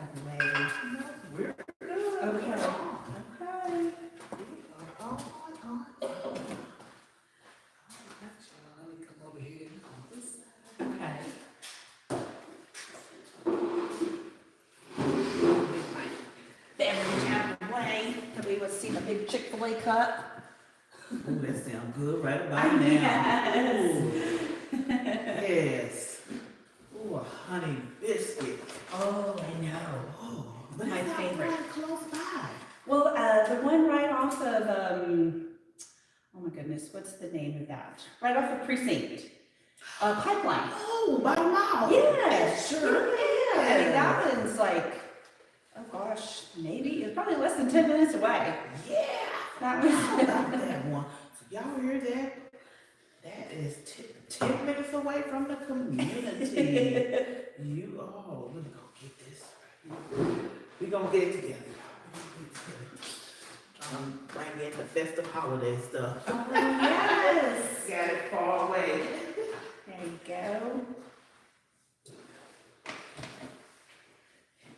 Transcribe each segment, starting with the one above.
out of the way. No, we're good. Okay. We're on. Okay. We are on. Let me come over here on this side. Okay. Beverage out of the way, so we would see the big Chick-fil-A cup. Ooh, that sounds good right about now. Yes. Ooh, yes. Ooh, a honey biscuit. Oh, I know. Oh, but My it's not favorite. right close by. Well, the one right off of, oh my goodness, what's the name of that? Right off of Precinct, Pipeline. Oh, by the mouth. Yes, Sure. yeah. I mean, that one's like, oh gosh, maybe, it's probably less than 10 minutes away. Yeah. That I was, love that one. So y'all hear that? That is 10 minutes away from the community. You all, let me go get this. We're gonna get it together. Bring in the festive holiday stuff. oh yes. Got it far away. There you go.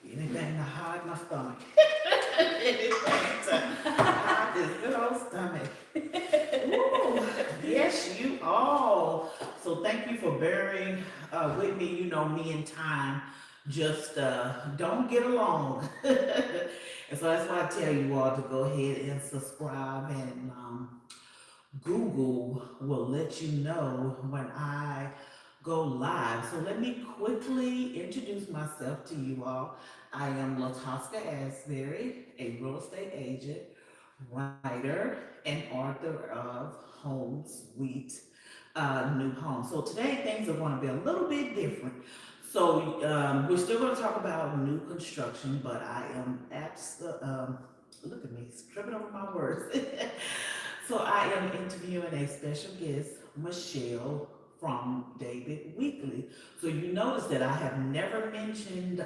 Anything to hide my stomach. Anything to hide this good old stomach. Ooh, yes, you all. So thank you for bearing with me. You know, me and time just don't get along. And so that's why I tell you all to go ahead and subscribe, and Google will let you know when I go live. So let me quickly introduce myself to you all. I am LaTosca Asbury, a real estate agent, writer, and author of Home Sweet New Home. So today things are going to be a little bit different. So we're still going to talk about new construction, but I am look at me, tripping over my words. So I am interviewing a special guest, Michelle from David Weekley. So you notice that I have never mentioned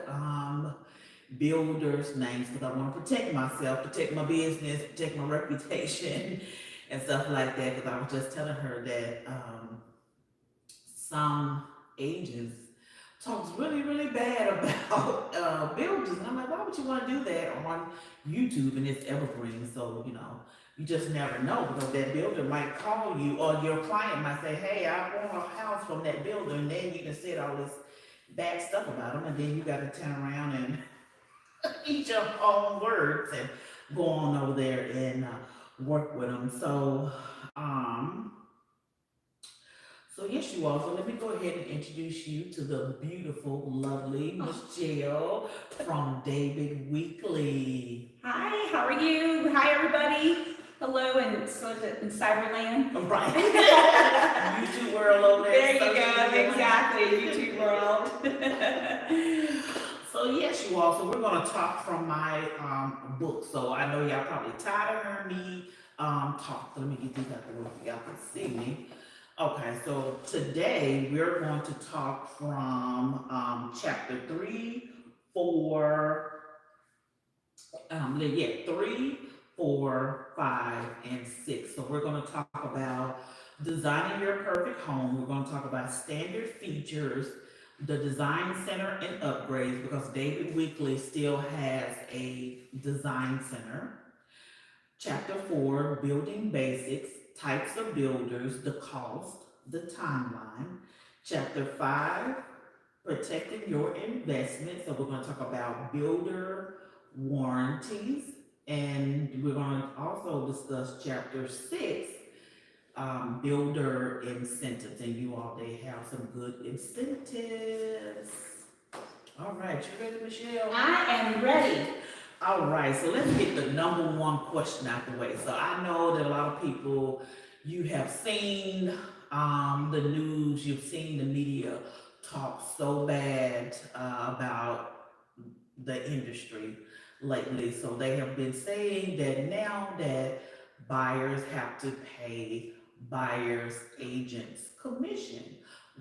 builders' names because I want to protect myself, protect my business, protect my reputation, and stuff like that. Because I was just telling her that some agents talks really, really bad about builders. And I'm like, why would you want to do that on YouTube and it's evergreen? So, you know, you just never know, because that builder might call you, or your client might say, hey, I want a house from that builder, and then you can say all this bad stuff about them, and then you got to turn around and eat your own words and go on over there and work with them. So yes, you all. So let me go ahead and introduce you to the beautiful, lovely Michelle from David Weekley. Hi, how are you? Hi, everybody. Hello, and so is it in Cyberland? Right. YouTube world over there. There you social go, media. exactly, YouTube world. So yes, you all. So we're gonna talk from my book. So I know y'all probably tired of hearing me talk. So let me get these out the way so y'all can see me. Okay, so today we're going to talk from chapter 3, 4, 3, 4, 5, and 6. So we're going to talk about designing your perfect home. We're going to talk about standard features, the design center, and upgrades, because David Weekley still has a design center. Chapter 4, building basics, types of builders, the cost, the timeline. Chapter 5, protecting your investment. So we're going to talk about builder warranties. And we're going to also discuss chapter 6, builder incentives. And you all, they have some good incentives. All right, you ready, Michelle? I am ready. All right, so let's get the number one question out the way. So I know that a lot of people, you have seen the news, you've seen the media talk so bad about the industry lately. So they have been saying that now that buyers have to pay buyers agents commission.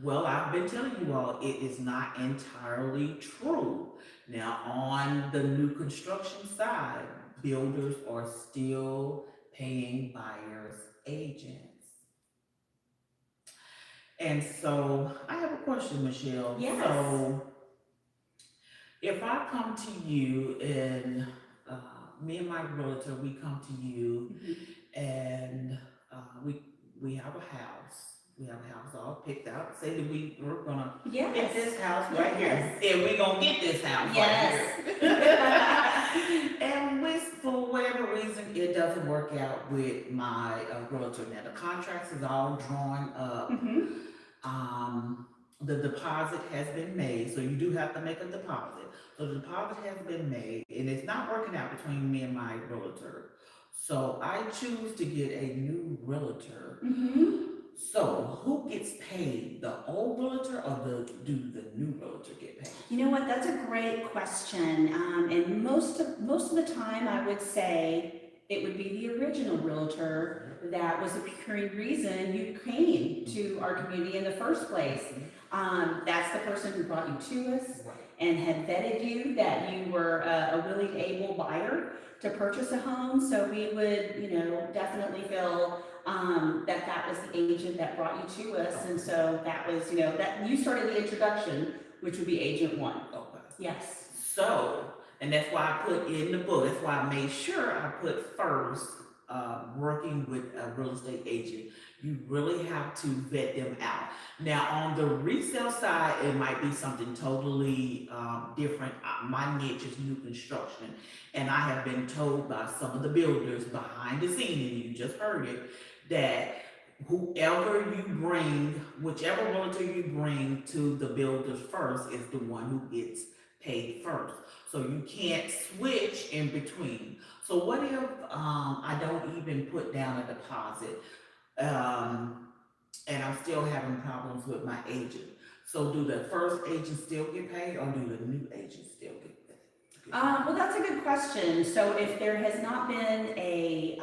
Well, I've been telling you all, it is not entirely true. Now, on the new construction side, builders are still paying buyers agents. And so I have a question, Michelle. Yes. So If I come to you and me and my realtor, we come to you Mhm. and we have a house. We have a house all picked out. Say that we're gonna pick Yes. this house right here, Yes. and we're gonna get this house Yes. right here. And with for whatever reason, it doesn't work out with my realtor. Now the contracts is all drawn up. Mhm. The deposit has been made, so you do have to make a deposit. So the deposit has been made, and it's not working out between me and my realtor. So I choose to get a new realtor. Mhm. So who gets paid, the old realtor or do the new realtor get paid? You know what? That's a great question. And most of the time, I would say it would be the original realtor that was the procuring reason you came to our community in the first place. That's the person who brought you to us Right. and had vetted you that you were a willing, able buyer to purchase a home. So we would, definitely feel that was the agent that brought you to us. And so that was, that you started the introduction, which would be agent one. Okay. Yes. So, and that's why I put in the book, that's why I made sure I put first, working with a real estate agent. You really have to vet them out. Now, on the resale side, it might be something totally different. My niche is new construction, and I have been told by some of the builders behind the scene, and you just heard it, that whoever you bring, whichever realtor you bring to the builders first is the one who gets paid first. So you can't switch in between. So what if I don't even put down a deposit, and I'm still having problems with my agent? So do the first agent still get paid, or do the new agent still get paid? Well, that's a good question. So if there has not been a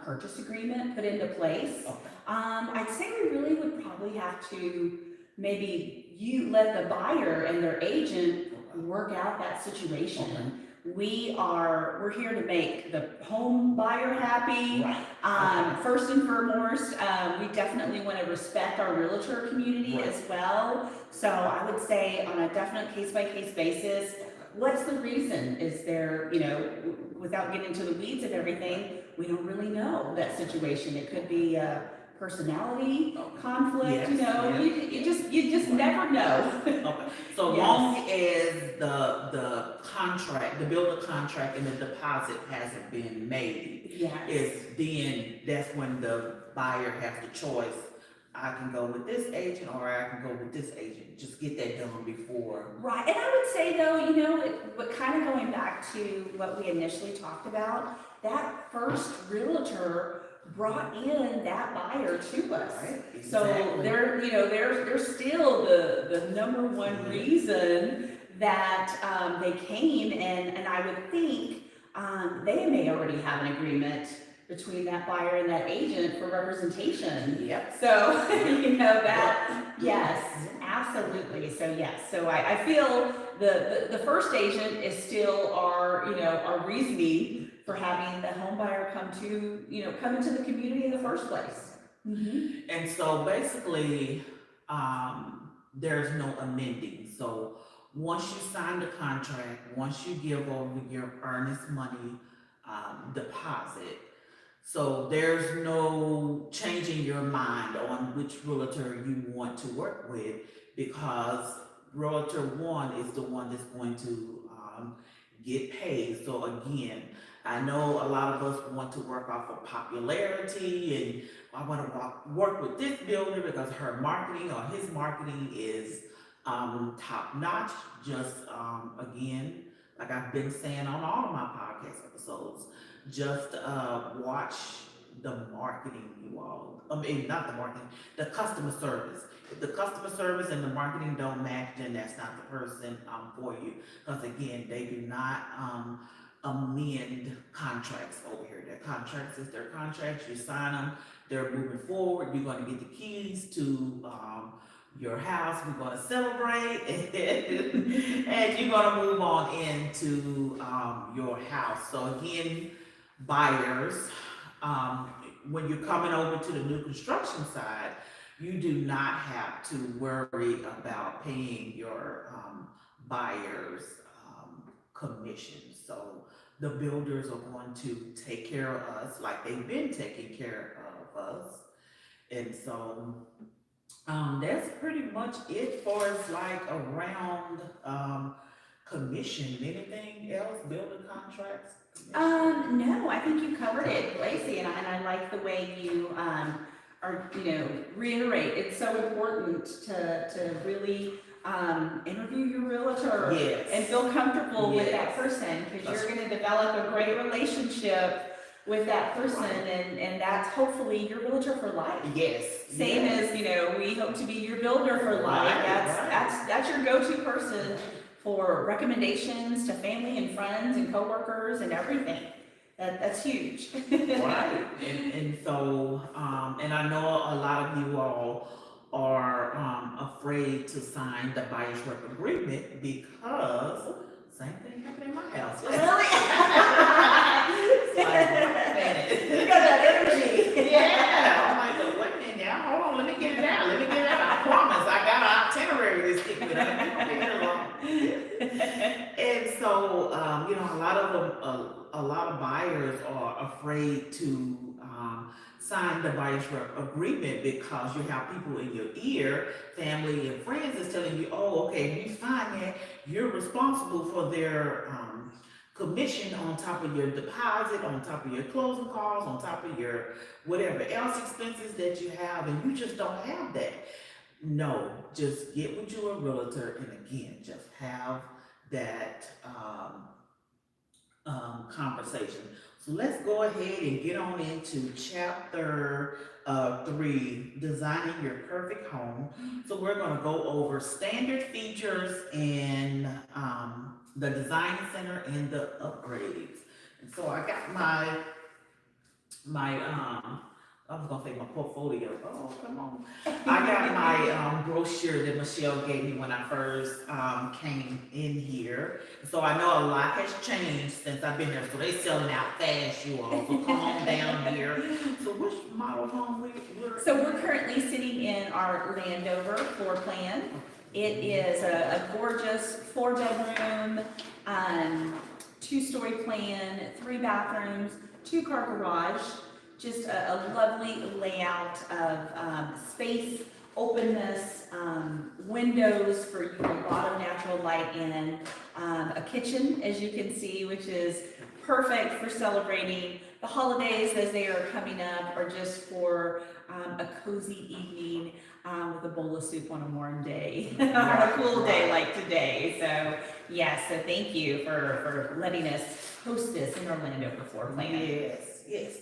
purchase agreement put into place, Okay. I'd say we really would probably have to maybe you let the buyer and their agent work out that situation. We're here to make the home buyer happy. Right. First and foremost, we definitely want to respect our realtor community Right. as well. So I would say on a definite case-by-case basis, what's the reason? Is there, without getting into the weeds of everything, we don't really know that situation. It could be a personality conflict, Yes. you just never know. Okay. So Yes. long as the contract, the builder contract and the deposit hasn't been made, Yes. then that's when the buyer has the choice. I can go with this agent or I can go with this agent. Just get that done before. Right, and I would say though, but kind of going back to what we initially talked about, that first realtor brought in that buyer to us. Right, So exactly. they're still the number one Mhm. reason that they came, and I would think they may already have an agreement between that buyer and that agent for representation. Yep. So that yes, absolutely. So yes, so I feel the first agent is still our reasoning for having the home buyer come into the community in the first place. Mm-hmm. And so basically, there's no amending. So once you sign the contract, once you give over your earnest money deposit, so there's no changing your mind on which realtor you want to work with, because realtor one is the one that's going to get paid. So again, I know a lot of us want to work off of popularity, and I want to work with this builder because her marketing or his marketing is top notch. Just again, like I've been saying on all of my podcast episodes, just watch the marketing, you all. I mean, not the marketing, the customer service. If the customer service and the marketing don't match, then that's not the person for you. Because again, they do not amend contracts over here. Their contracts is their contracts. You sign them. They're moving forward. You're going to get the keys to your house. We're going to celebrate, and you're going to move on into your house. So again, buyers, when you're coming over to the new construction side, you do not have to worry about paying your buyers commission. So the builders are going to take care of us like they've been taking care of us. And so that's pretty much it for us like around commission. Anything else? Builder contracts? Commission? No, I think you covered it, Lacey, and I like the way you, are, reiterate, it's so important to really, interview your realtor Yes. and feel comfortable with that Yes. person, because That's you're gonna develop a great relationship with that person, and that's hopefully your realtor for life. Yes. Same yes. as, we hope to be your builder for life. Right, That's your go-to person for recommendations to family and friends and coworkers and everything. That's huge. Right, and so, and I know a lot of you all are, afraid to sign the buyer's rep agreement because same thing happened in my house. Really? It's like, wait a minute. You got that energy. Yeah, I'm like, wait a minute now, hold on, let me get it out, I promise, I got an itinerary to stick with, I'm not gonna be here long. And so, a lot of buyers are afraid to, sign the buyer's rep agreement because you have people in your ear, family and friends is telling you, oh, okay, if you sign that, you're responsible for their, commission on top of your deposit, on top of your closing costs, on top of your whatever else expenses that you have, and you just don't have that. No, just get with you a realtor, and again, just have that conversation. So let's go ahead and get on into chapter 3, designing your perfect home. So we're going to go over standard features and the design center and the upgrades. And so I got my I was gonna say my portfolio. Oh, come on. I got my brochure that Michelle gave me when I first came in here. So I know a lot has changed since I've been here. So they selling out fast, you all. So come on down here. So which model home we're So we're currently sitting in our Landover floor plan. It is a gorgeous 4-bedroom, 2-story plan, 3 bathrooms, 2-car garage. Just a lovely layout of space, openness, windows for you, a lot of natural light in, a kitchen, as you can see, which is perfect for celebrating the holidays as they are coming up, or just for a cozy evening with a bowl of soup on a warm day, on a cool day like today. So yes, so thank you for letting us host this in Orlando before plan. Yes, yes.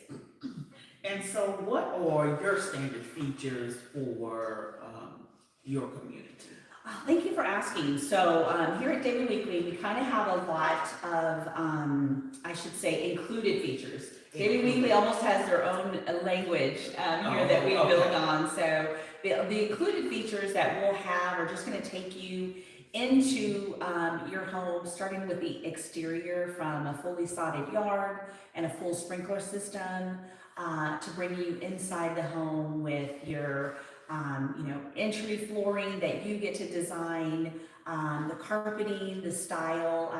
And so what are your standard features for your community? Thank you for asking. So here at David Weekley, we kind of have a lot of, I should say, included features. David Weekley almost has their own language here that we build on. So the included features that we'll have are just going to take you into your home, starting with the exterior, from a fully sodded yard and a full sprinkler system, to bring you inside the home with your entry flooring that you get to design, the carpeting, the style.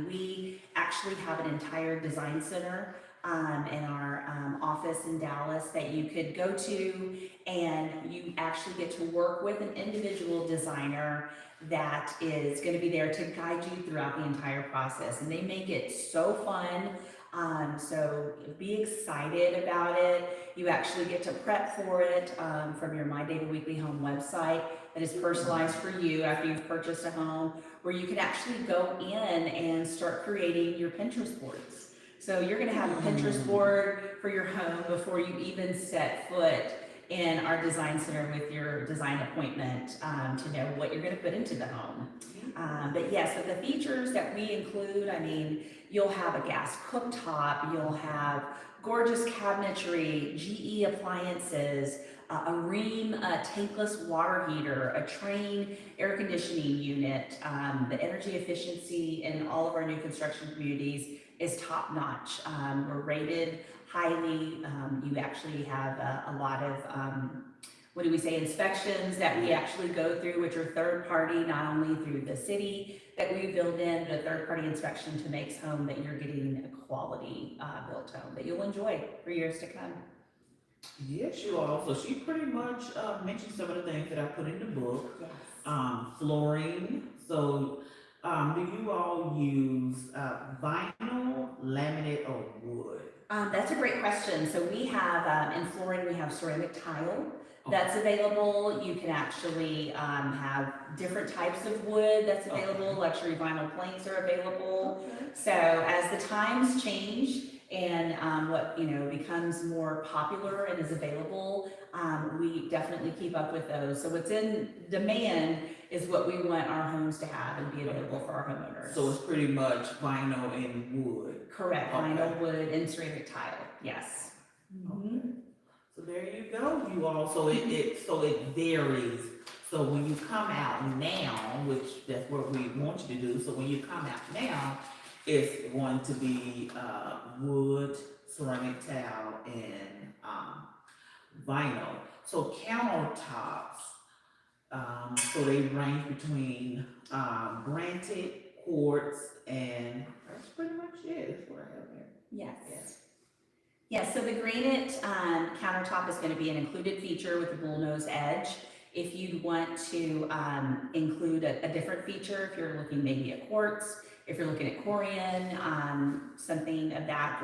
We actually have an entire design center in our office in Dallas that you could go to, and you actually get to work with an individual designer that is going to be there to guide you throughout the entire process. And they make it so fun. So be excited about it. You actually get to prep for it from your My David Weekley Home website that is personalized for you after you've purchased a home, where you can actually go in and start creating your Pinterest boards. So you're going to have a Pinterest board for your home before you even set foot in our design center with your design appointment, to know what you're going to put into the home. But yes, so the features that we include, you'll have a gas cooktop, you'll have gorgeous cabinetry, GE appliances, a Rheem tankless water heater, a Train air conditioning unit. The energy efficiency in all of our new construction communities is top notch. We're rated highly. You actually have a lot of inspections that we actually go through, which are third party, not only through the city, that we build in a third-party inspection to make home that you're getting a quality built home that you'll enjoy for years to come. Yes, you all. So she pretty much mentioned some of the things that I put in the book. Yes. Flooring. So, do you all use vinyl, laminate, or wood? That's a great question. So we have, in flooring, we have ceramic tile that's available. You can actually have different types of wood that's available. Okay. Luxury vinyl planks are available. Okay. So as the times change and what becomes more popular and is available, we definitely keep up with those. So what's in demand is what we want our homes to have and be available for our homeowners. So it's pretty much vinyl and wood. Correct, Okay. vinyl, wood, and ceramic tile. Yes. Okay. So there you go, you all. So it varies. So when you come out now, which that's what we want you to do. So when you come out now, it's going to be wood, ceramic tile, and vinyl. So countertops, so they range between granite, quartz, and that's pretty much it. That's what I have there. Yes. Yes, so the granite countertop is going to be an included feature with a bullnose edge. If you'd want to include a different feature, if you're looking maybe at quartz, if you're looking at corian, something of that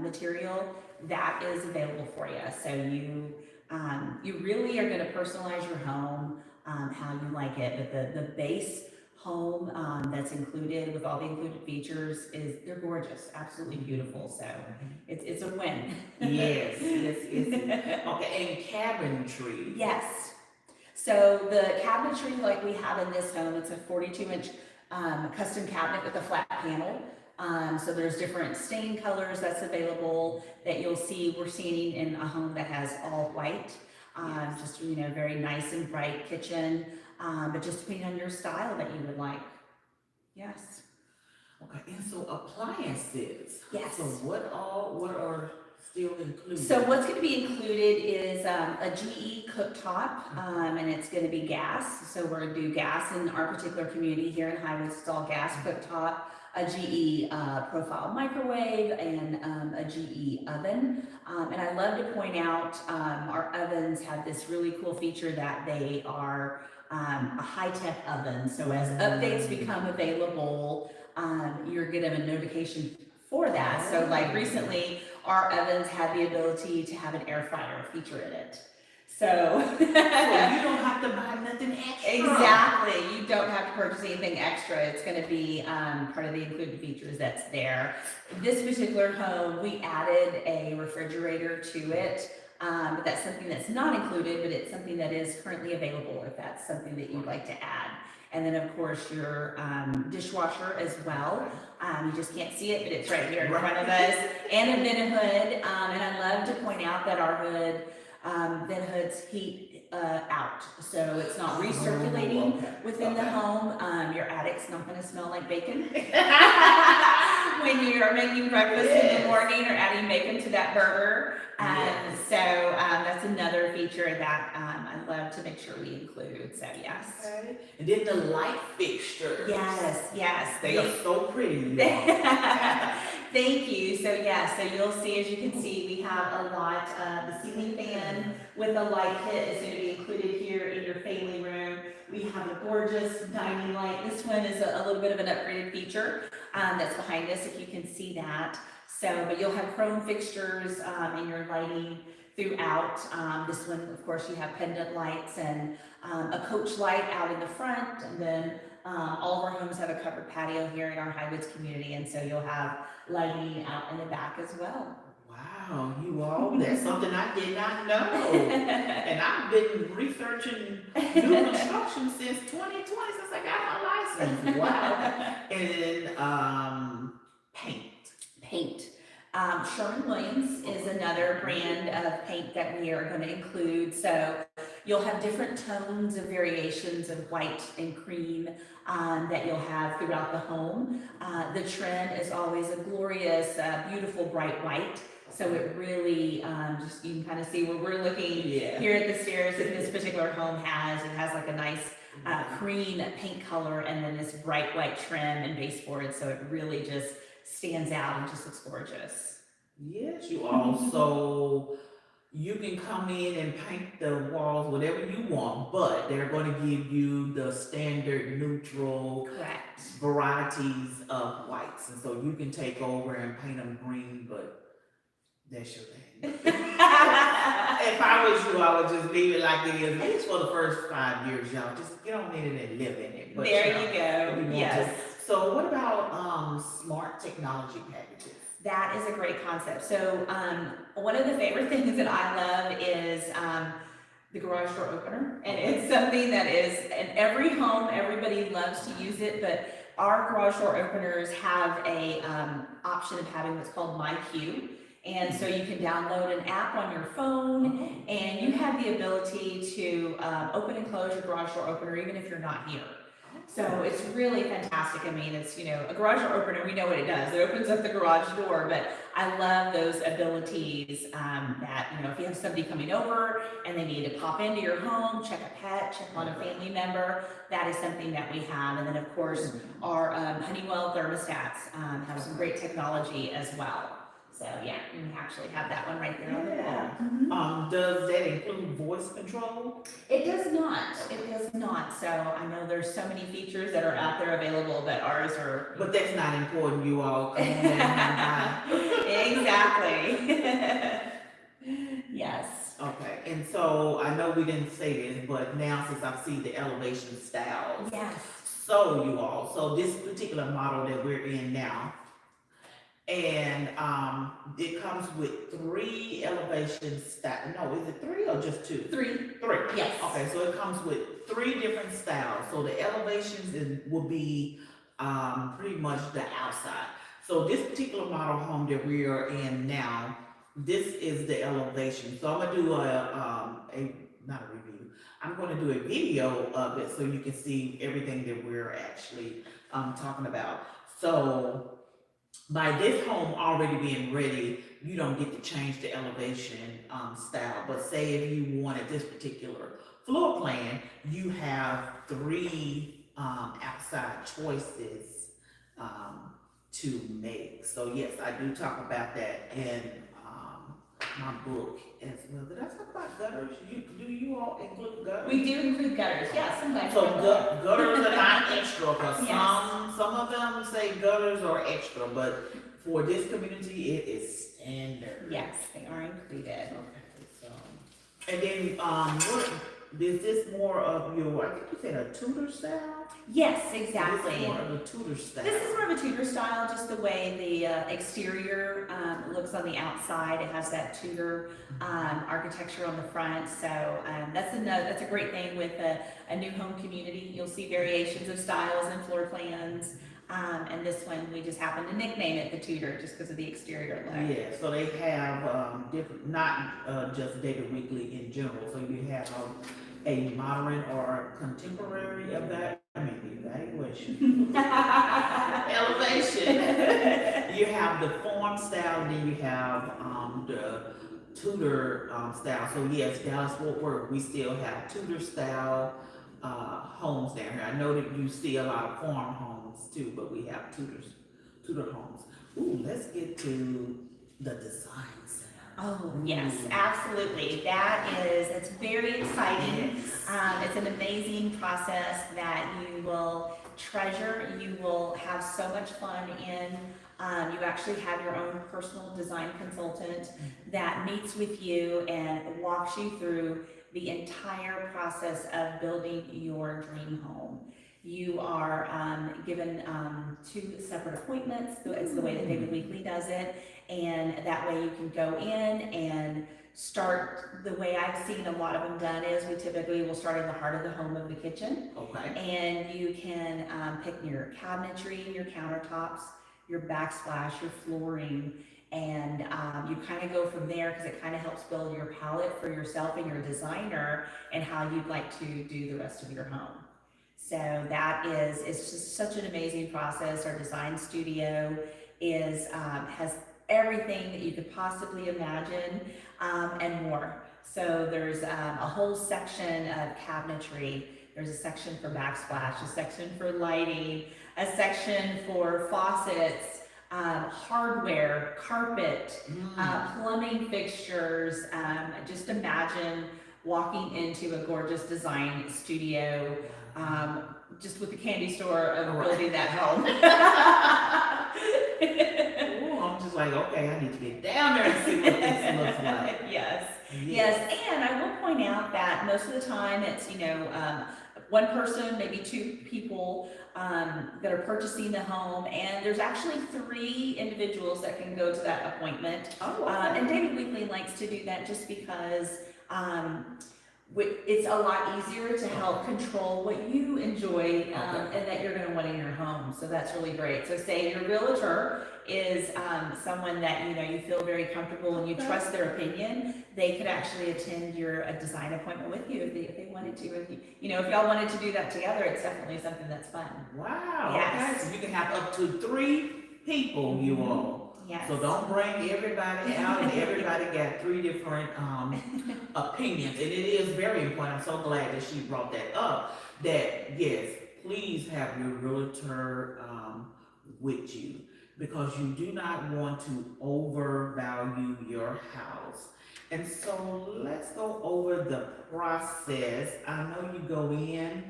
material, that is available for you. So you really are going to personalize your home how you like it, but the base home that's included with all the included features they're gorgeous, absolutely beautiful. So it's a win. Yes. Okay, and cabinetry. Yes. So the cabinetry like we have in this home, it's a 42-inch custom cabinet with a flat panel. So there's different stain colors that's available that you'll see. We're seeing in a home that has all white. Just very nice and bright kitchen. But just depending on your style that you would like. Yes. Okay, and so appliances. Yes. So what are still included? So what's going to be included is a GE cooktop, and it's going to be gas. So we're going to do gas in our particular community here in Highwoods. It's all gas cooktop, a GE profile microwave, and a GE oven. And I love to point out our ovens have this really cool feature that they are a high-tech oven. So as updates become available, you're getting a notification for that. So like recently, our ovens had the ability to have an air fryer feature in it. So you don't have to buy nothing extra. Exactly. You don't have to purchase anything extra. It's going to be part of the included features that's there. This particular home, we added a refrigerator to it. But that's something that's not included, but it's something that is currently available if that's something that you'd like to add. And then of course your dishwasher as well. You just can't see it, but it's right here in front of us. And a vent hood. And I love to point out that our vent hoods heat out. So it's not recirculating within the home. Your attic's not going to smell like bacon. When you're making breakfast in the morning or adding bacon to that burger. So that's another feature that I love to make sure we include. So yes. Okay. And then the light fixtures. Yes. They are so pretty. Thank you. So so you'll see, as you can see, we have a lot. The ceiling fan with a light kit is going to be included here in your family room. We have a gorgeous dining light. This one is a little bit of an upgraded feature that's behind us, if you can see that. So, but you'll have chrome fixtures in your lighting throughout. This one, of course, you have pendant lights and a coach light out in the front, and then all of our homes have a covered patio here in our Highwoods community, and so you'll have lighting out in the back as well. Wow, you all, that's something I did not know. And I've been researching new construction since 2020, since I got my license. Wow. And then paint. Sherwin-Williams is another brand of paint that we are going to include. So you'll have different tones of variations of white and cream that you'll have throughout the home. The trend is always a glorious, beautiful, bright white. So it really, just you can kind of see where we're looking here at the stairs that this particular home has. It has like a nice cream paint color and then this bright white trim and baseboard, so it really just stands out and just looks gorgeous. Yes, you also, you can come in and paint the walls whatever you want, but they're going to give you the standard neutral Correct. varieties of whites, and so you can take over and paint them green, but that's your thing. If I was you, I would just leave it like it is, at least for the first 5 years, y'all. Just get on in it and live in it. But, There you know, you if go. you want Yes. to. So what about smart technology packages? That is a great concept. So one of the favorite things that I love is the garage door opener. And it's something that is in every home, everybody loves to use it, but our garage door openers have a option of having what's called My Queue. And so you can download an app on your phone and you have the ability to open and close your garage door opener even if you're not here. So it's really fantastic. I mean, it's, you know, a garage door opener, we know what it does. It opens up the garage door, but I love those abilities that, you know, if you have somebody coming over and they need to pop into your home, check a pet, check on a family member, that is something that we have. And then of course, our Honeywell thermostats have some great technology as well. So yeah, you actually have that one right there on the wall. Does that include voice control? It does not. It does not. So I know there's so many features that are out there available, but ours are. But that's not important, you all. Come on down and Exactly. Yes. okay, and so I know we didn't say this, but now since I've seen the elevation styles. Yes. So you all, so this particular model that we're in now, and it comes with 3 elevation styles. No, is it 3 or just 2? 3. 3. Yes. Okay, so it comes with 3 different styles. So the elevations will be pretty much the outside. So this particular model home that we are in now, this is the elevation. So I'm gonna do not a review. I'm gonna do a video of it so you can see everything that we're actually talking about. So by this home already being ready, you don't get to change the elevation style. But say if you wanted this particular floor plan, you have 3 outside choices to make. So yes, I do talk about that in my book as well. Did I talk about gutters? Do you all include gutters? We do include gutters. Yes, sometimes. So gutters are not extra, because Yes. some of them say gutters are extra, but for this community, it is standard. Yes, they are included. Okay, so, and then, what, is this more of your, I think you said a Tudor style? Yes, This exactly. is more of a Tudor style. This is more of a Tudor style, just the way the exterior looks on the outside. It has that Tudor architecture on the front. So that's a great thing with a new home community. You'll see variations of styles and floor plans. And this one, we just happen to nickname it the Tudor just because of the exterior look. Yeah, so they have different, not just David Weekley in general. So you have a modern or contemporary evaluation. Elevation. You have the form style, and then you have the Tudor style. So yes, Dallas Fort Worth, we still have Tudor style homes down here. I know that you see a lot of farm homes too, but we have Tudor homes. Ooh, let's get to the design center. Oh, yes, absolutely. It's very exciting. Yes. It's an amazing process that you will treasure. You will have so much fun in. You actually have your own personal design consultant that meets with you and walks you through the entire process of building your dream home. You are given 2 separate appointments. It's the way that David Weekley does it. And that way you can go in and start the way I've seen a lot of them done is we typically will start in the heart of the home of the kitchen. Okay. And you can pick your cabinetry, your countertops, your backsplash, your flooring, and you kind of go from there because it kind of helps build your palette for yourself and your designer and how you'd like to do the rest of your home. So it's just such an amazing process. Our design studio has everything that you could possibly imagine and more. So there's a whole section of cabinetry There's a section for backsplash, a section for lighting, a section for faucets, hardware, carpet, plumbing fixtures. Just imagine walking into a gorgeous design studio, just with the candy store of building that home. Ooh, I'm just like, okay, I need to get down there and see what this looks like. Yes. Yes, and I will point out that most of the time it's, one person, maybe two people that are purchasing the home, and there's actually 3 individuals that can go to that appointment. Oh, okay. And David Weekley likes to do that just because it's a lot easier to help control what you enjoy and that you're going to want in your home. So that's really great. So say your realtor is someone that you feel very comfortable and you trust their opinion, they could actually attend a design appointment with you if they wanted to. If y'all wanted to do that together, it's definitely something that's fun. Wow. Yes. Okay. So you can have up to 3 people, you all. Yes. So don't bring everybody out, and everybody got 3 different opinions, and it is very important. I'm so glad that she brought that up. That yes, please have your realtor with you, because you do not want to overvalue your house. And so let's go over the process. I know you go in,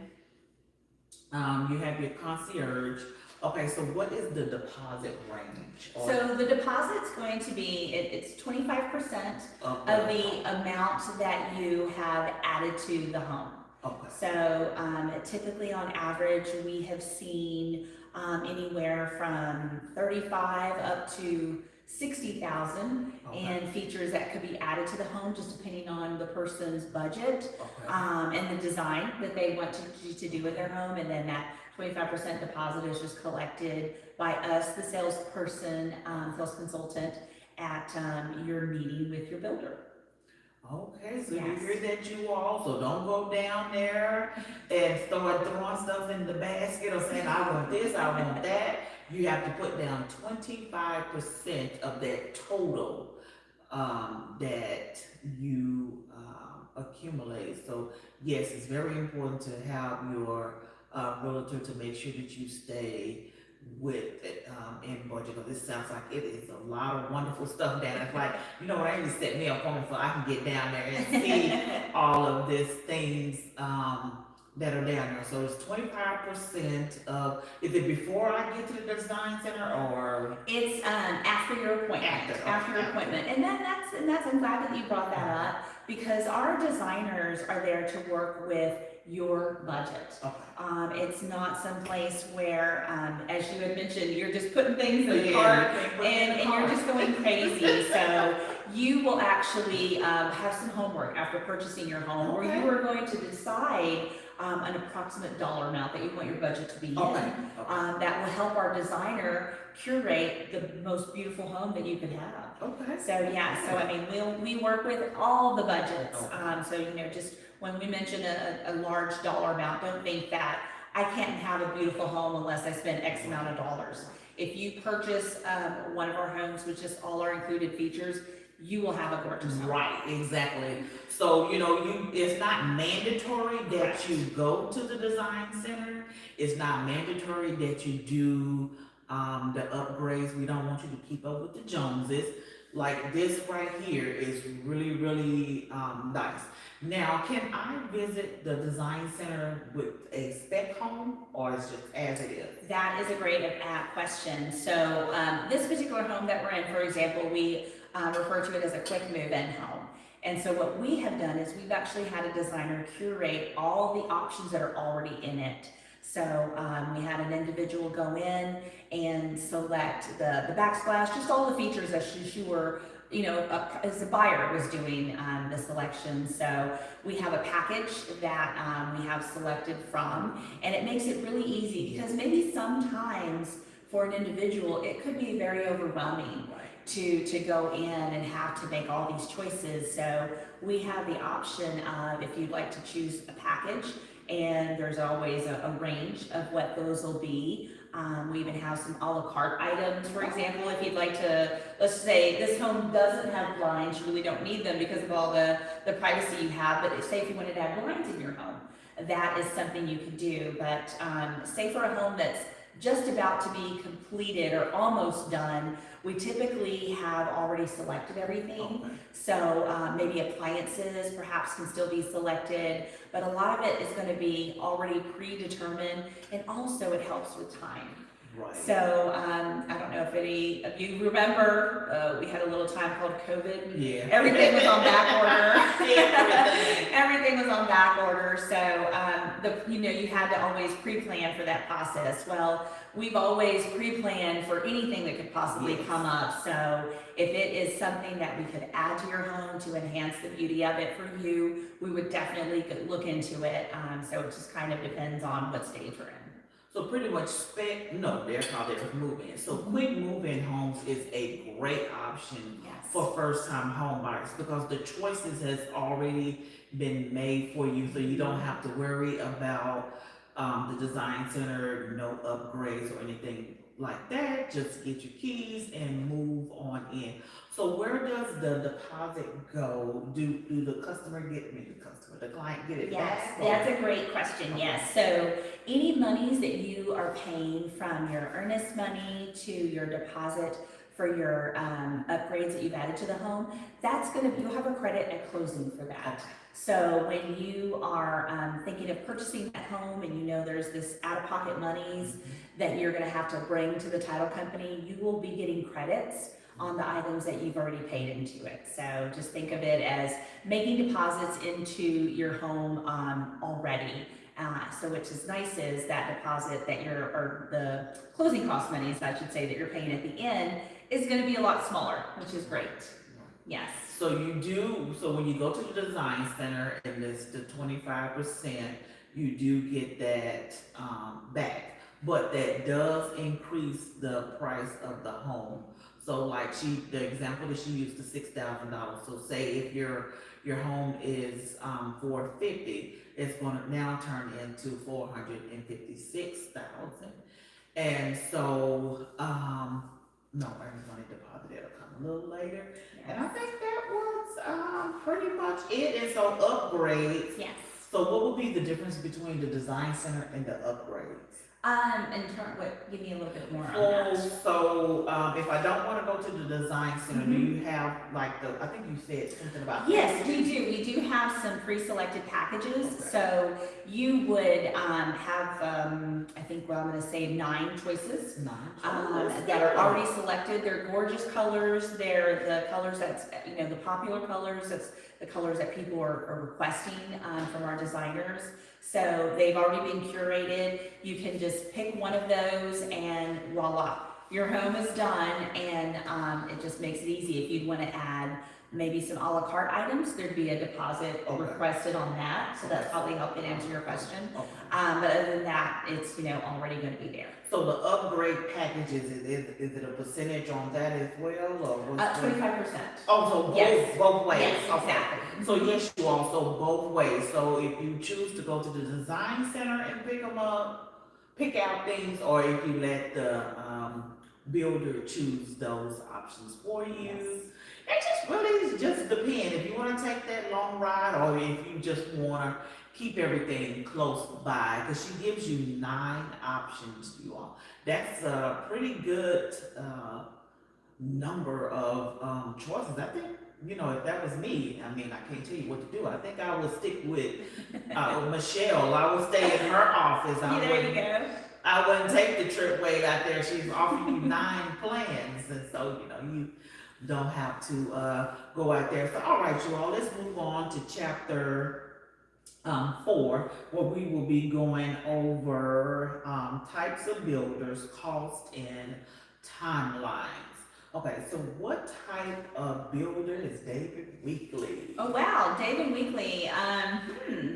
you have your concierge. Okay, so what is the deposit range? So the deposit's going to be, it's 25% of the amount that you have added to the home. Okay. So typically on average, we have seen anywhere from 35 up to 60,000 and features that could be added to the home, just depending on the person's budget and the design that they want to do with their home. And then that 25% deposit is just collected by us, the salesperson, sales consultant, at your meeting with your builder. Okay, so Yes. you hear that, you all, so don't go down there and start throwing stuff in the basket or saying, I want this, I want that. You have to put down 25% of that total that you accumulate. So yes, it's very important to have your realtor to make sure that you stay with it in budget, because this sounds like it is a lot of wonderful stuff down there. It's like, I need to set me an appointment so I can get down there and see all of these things that are down there. So it's 25% of, is it before I get to the design center, or? It's after your appointment. After your appointment. And that's I'm glad that you brought that up, because our designers are there to work with your budget. It's not some place where, as you had mentioned, you're just putting things in the cart and you're just going crazy. So you will actually have some homework after purchasing your home, where you are going to decide an approximate dollar amount that you want your budget to be in. That will help our designer curate the most beautiful home that you could have. So I mean, we work with all the budgets. So just when we mention a large dollar amount, don't think that I can't have a beautiful home unless I spend X amount of dollars. If you purchase one of our homes with just all our included features, you will have a gorgeous home. Right, exactly. So, it's not mandatory that you go to the design center. It's not mandatory that you do the upgrades. We don't want you to keep up with the Joneses. Like this right here is really, really nice. Now, can I visit the design center with a spec home, or is it just as it is? That is a great question. So this particular home that we're in, for example, we refer to it as a quick move-in home. And so what we have done is we've actually had a designer curate all the options that are already in it. So we had an individual go in and select the backsplash, just all the features that she were, as a buyer was doing the selection. So we have a package that we have selected from, and it makes it really easy, because maybe sometimes for an individual, it could be very overwhelming to go in and have to make all these choices. So we have the option of, if you'd like to choose a package, and there's always a range of what those will be. We even have some a la carte items, for example, if you'd like to, let's say this home doesn't have blinds, you really don't need them because of all the privacy you have, but say if you wanted to add blinds in your home, that is something you could do. But say for a home that's just about to be completed or almost done, we typically have already selected everything. Okay. So maybe appliances perhaps can still be selected, but a lot of it is going to be already predetermined, and also it helps with time. Right. So I don't know if any of you remember, we had a little time called COVID. Yeah. Everything was on back order. Everything. Everything was on back order. So you had to always pre-plan for that process. Well, we've always pre-planned for anything that could possibly Yes. come up. So if it is something that we could add to your home to enhance the beauty of it for you, we would definitely look into it. So it just kind of depends on what stage we're in. So pretty much they're called their move-in. So quick move-in homes is a great option Yes. for first-time home buyers because the choices has already been made for you, so you don't have to worry about the design center, no upgrades or anything like that. Just get your keys and move on in. So where does the deposit go? Do the client get it Yes, back? that's a great question. Yes. So any monies that you are paying from your earnest money to your deposit for your upgrades that you've added to the home, you'll have a credit at closing for that. Okay. So when you are thinking of purchasing that home and you know there's this out-of-pocket monies that you're going to have to bring to the title company, you will be getting credits on the items that you've already paid into it. So just think of it as making deposits into your home already. So which is nice is that deposit that or the closing cost monies, I should say, that you're paying at the end is going to be a lot smaller, which is great. Yes. So when you go to the design center and it's the 25%, you do get that back. But that does increase the price of the home. So like the example that she used, the $6,000. So say if your home is $450, it's going to now turn into $456,000. And so no, earnest money deposit, it'll come a little later. And I think that was pretty much it. And so upgrades. Yes. So what would be the difference between the design center and the upgrades? Give me a little bit more on Oh, that. so if I don't want to go to the design center, do you have like I think you said something about Yes, we do. We do have some pre-selected packages. Okay. So you would have, I think, I'm going to say 9 choices that are already selected. They're gorgeous colors. They're the colors that's, the popular colors. That's the colors that people are requesting from our designers. So they've already been curated. You can just pick one of those and voila, your home is done, and it just makes it easy. If you'd want to add maybe some a la carte items, there'd be a deposit requested on that. So that's probably helping answer your question. Okay. But other than that, it's already going to be there. So the upgrade packages, is it a percentage on that as well, or what's 25%. Oh, so Yes. both ways. Yes, Okay. exactly. So yes, you also both ways. So if you choose to go to the design center and pick out things, or if you let the builder choose those options for you. Yes. It just really just depends. If you want to take that long ride, or if you just want to keep everything close by, because she gives you 9 options, you all. That's a pretty good number of choices. I think, if that was me, I can't tell you what to do. I think I would stick with Michelle. I would stay in her office. There you go. I wouldn't take the trip way out there. She's offering you 9 plans, and so you don't have to go out there. So all right, you all, let's move on to chapter 4, where we will be going over types of builders, cost, and timelines. Okay, so what type of builder is David Weekley? Oh wow, David Weekley.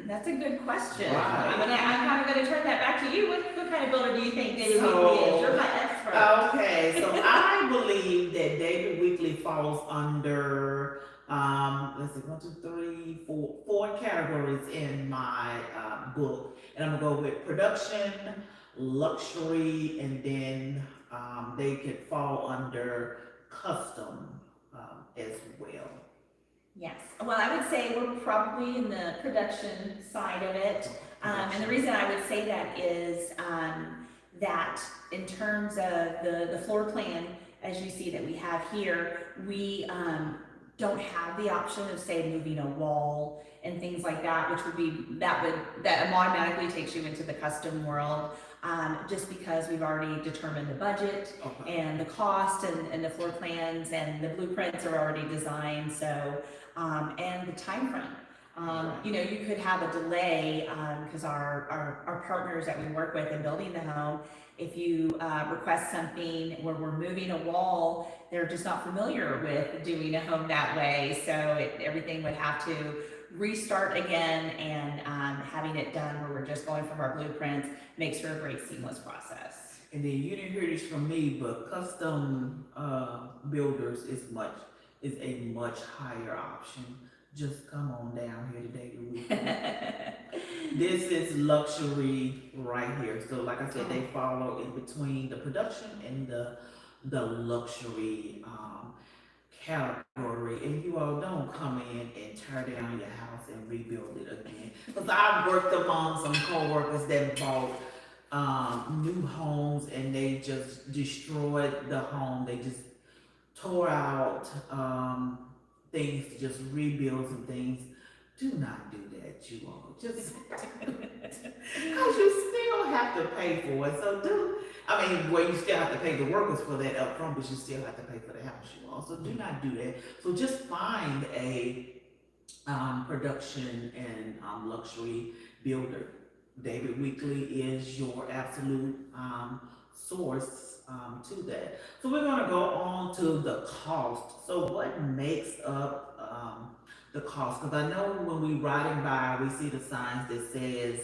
That's a good question. Right. I'm kind of going to turn that back to you. What kind of builder do you think David Weekley is? You're my expert. Okay, so I believe that David Weekley falls under let's see, 1, 2, 3, 4 categories in my book, and I'm gonna go with production, luxury, and then they could fall under custom as well. Yes. Well, I would say we're probably in the production side of it. And the reason I would say that is that in terms of the floor plan, as you see that we have here, we don't have the option of, say, moving a wall and things like that, which would be, that automatically takes you into the custom world, just because we've already determined the budget and the cost and the floor plans and the blueprints are already designed, so, and the time frame. You know, you could have a delay, because our partners that we work with in building the home, if you request something where we're moving a wall, they're just not familiar with doing a home that way, so everything would have to restart again, and having it done where we're just going from our blueprints makes for a great seamless process. And then you didn't hear this from me, but custom builders is a much higher option. Just come on down here to David Weekley. This is luxury right here. So like I said, they follow in between the production and the luxury category. And you all don't come in and tear down your house and rebuild it again. Because I've worked among some coworkers that bought new homes and they just destroyed the home. They just tore out things to just rebuild some things. Do not do that, you all. Just because you still have to pay for it. So well, you still have to pay the workers for that up front, but you still have to pay for the house, you all. So do not do that. So just find a production and luxury builder. David Weekley is your absolute source to that. So we're going to go on to the cost. So what makes up the cost? Because I know when we riding by, we see the signs that says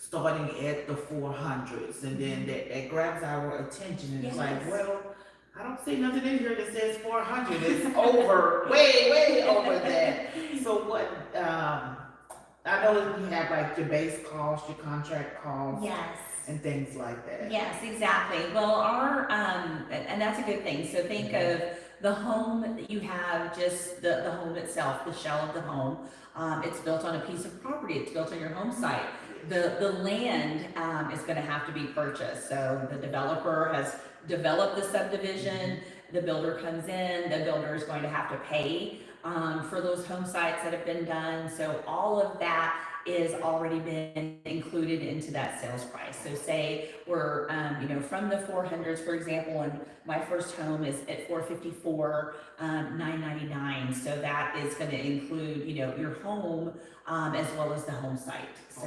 starting at the 400s, and then that grabs our attention, and it's like, well, I don't see nothing in here that says 400. It's over, way over that. So what? I know you have like your base cost, your contract cost. Yes. And things like that. Yes, exactly. Well, our, and that's a good thing. So think of the home, you have just the home itself, the shell of the home. It's built on a piece of property. It's built on your home site. The land is going to have to be purchased. So the developer has developed the subdivision. The builder comes in. The builder is going to have to pay for those home sites that have been done. So all of that is already been included into that sales price. So say we're, from the 400s, for example, and my first home is at 454, $999. So that is going to include, your home as well as the home site. So,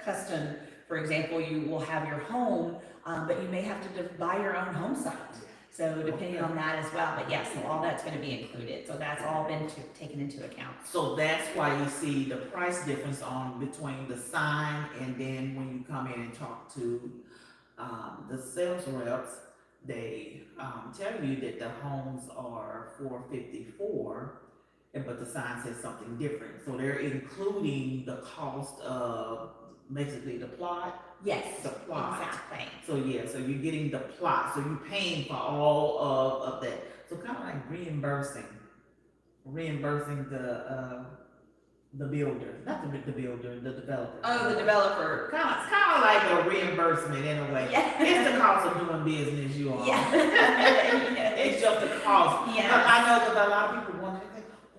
custom, for example, you will have your home, but you may have to buy your own home site. So depending on that as well, but yes, so all that's going to be included. So that's all been taken into account. So that's why you see the price difference between the sign and then when you come in and talk to the sales reps, they tell you that the homes are 454, but the sign says something different. So they're including the cost of basically the plot. Yes, the plot. Exactly. So so you're getting the plot. So you're paying for all of that. So kind of like reimbursing the builder, not the builder, the developer. Oh, the developer. Kind of like a reimbursement in a way. Yeah. It's the cost of doing business, you all. Yeah. It's just the cost. Yeah. I know that a lot of people wonder,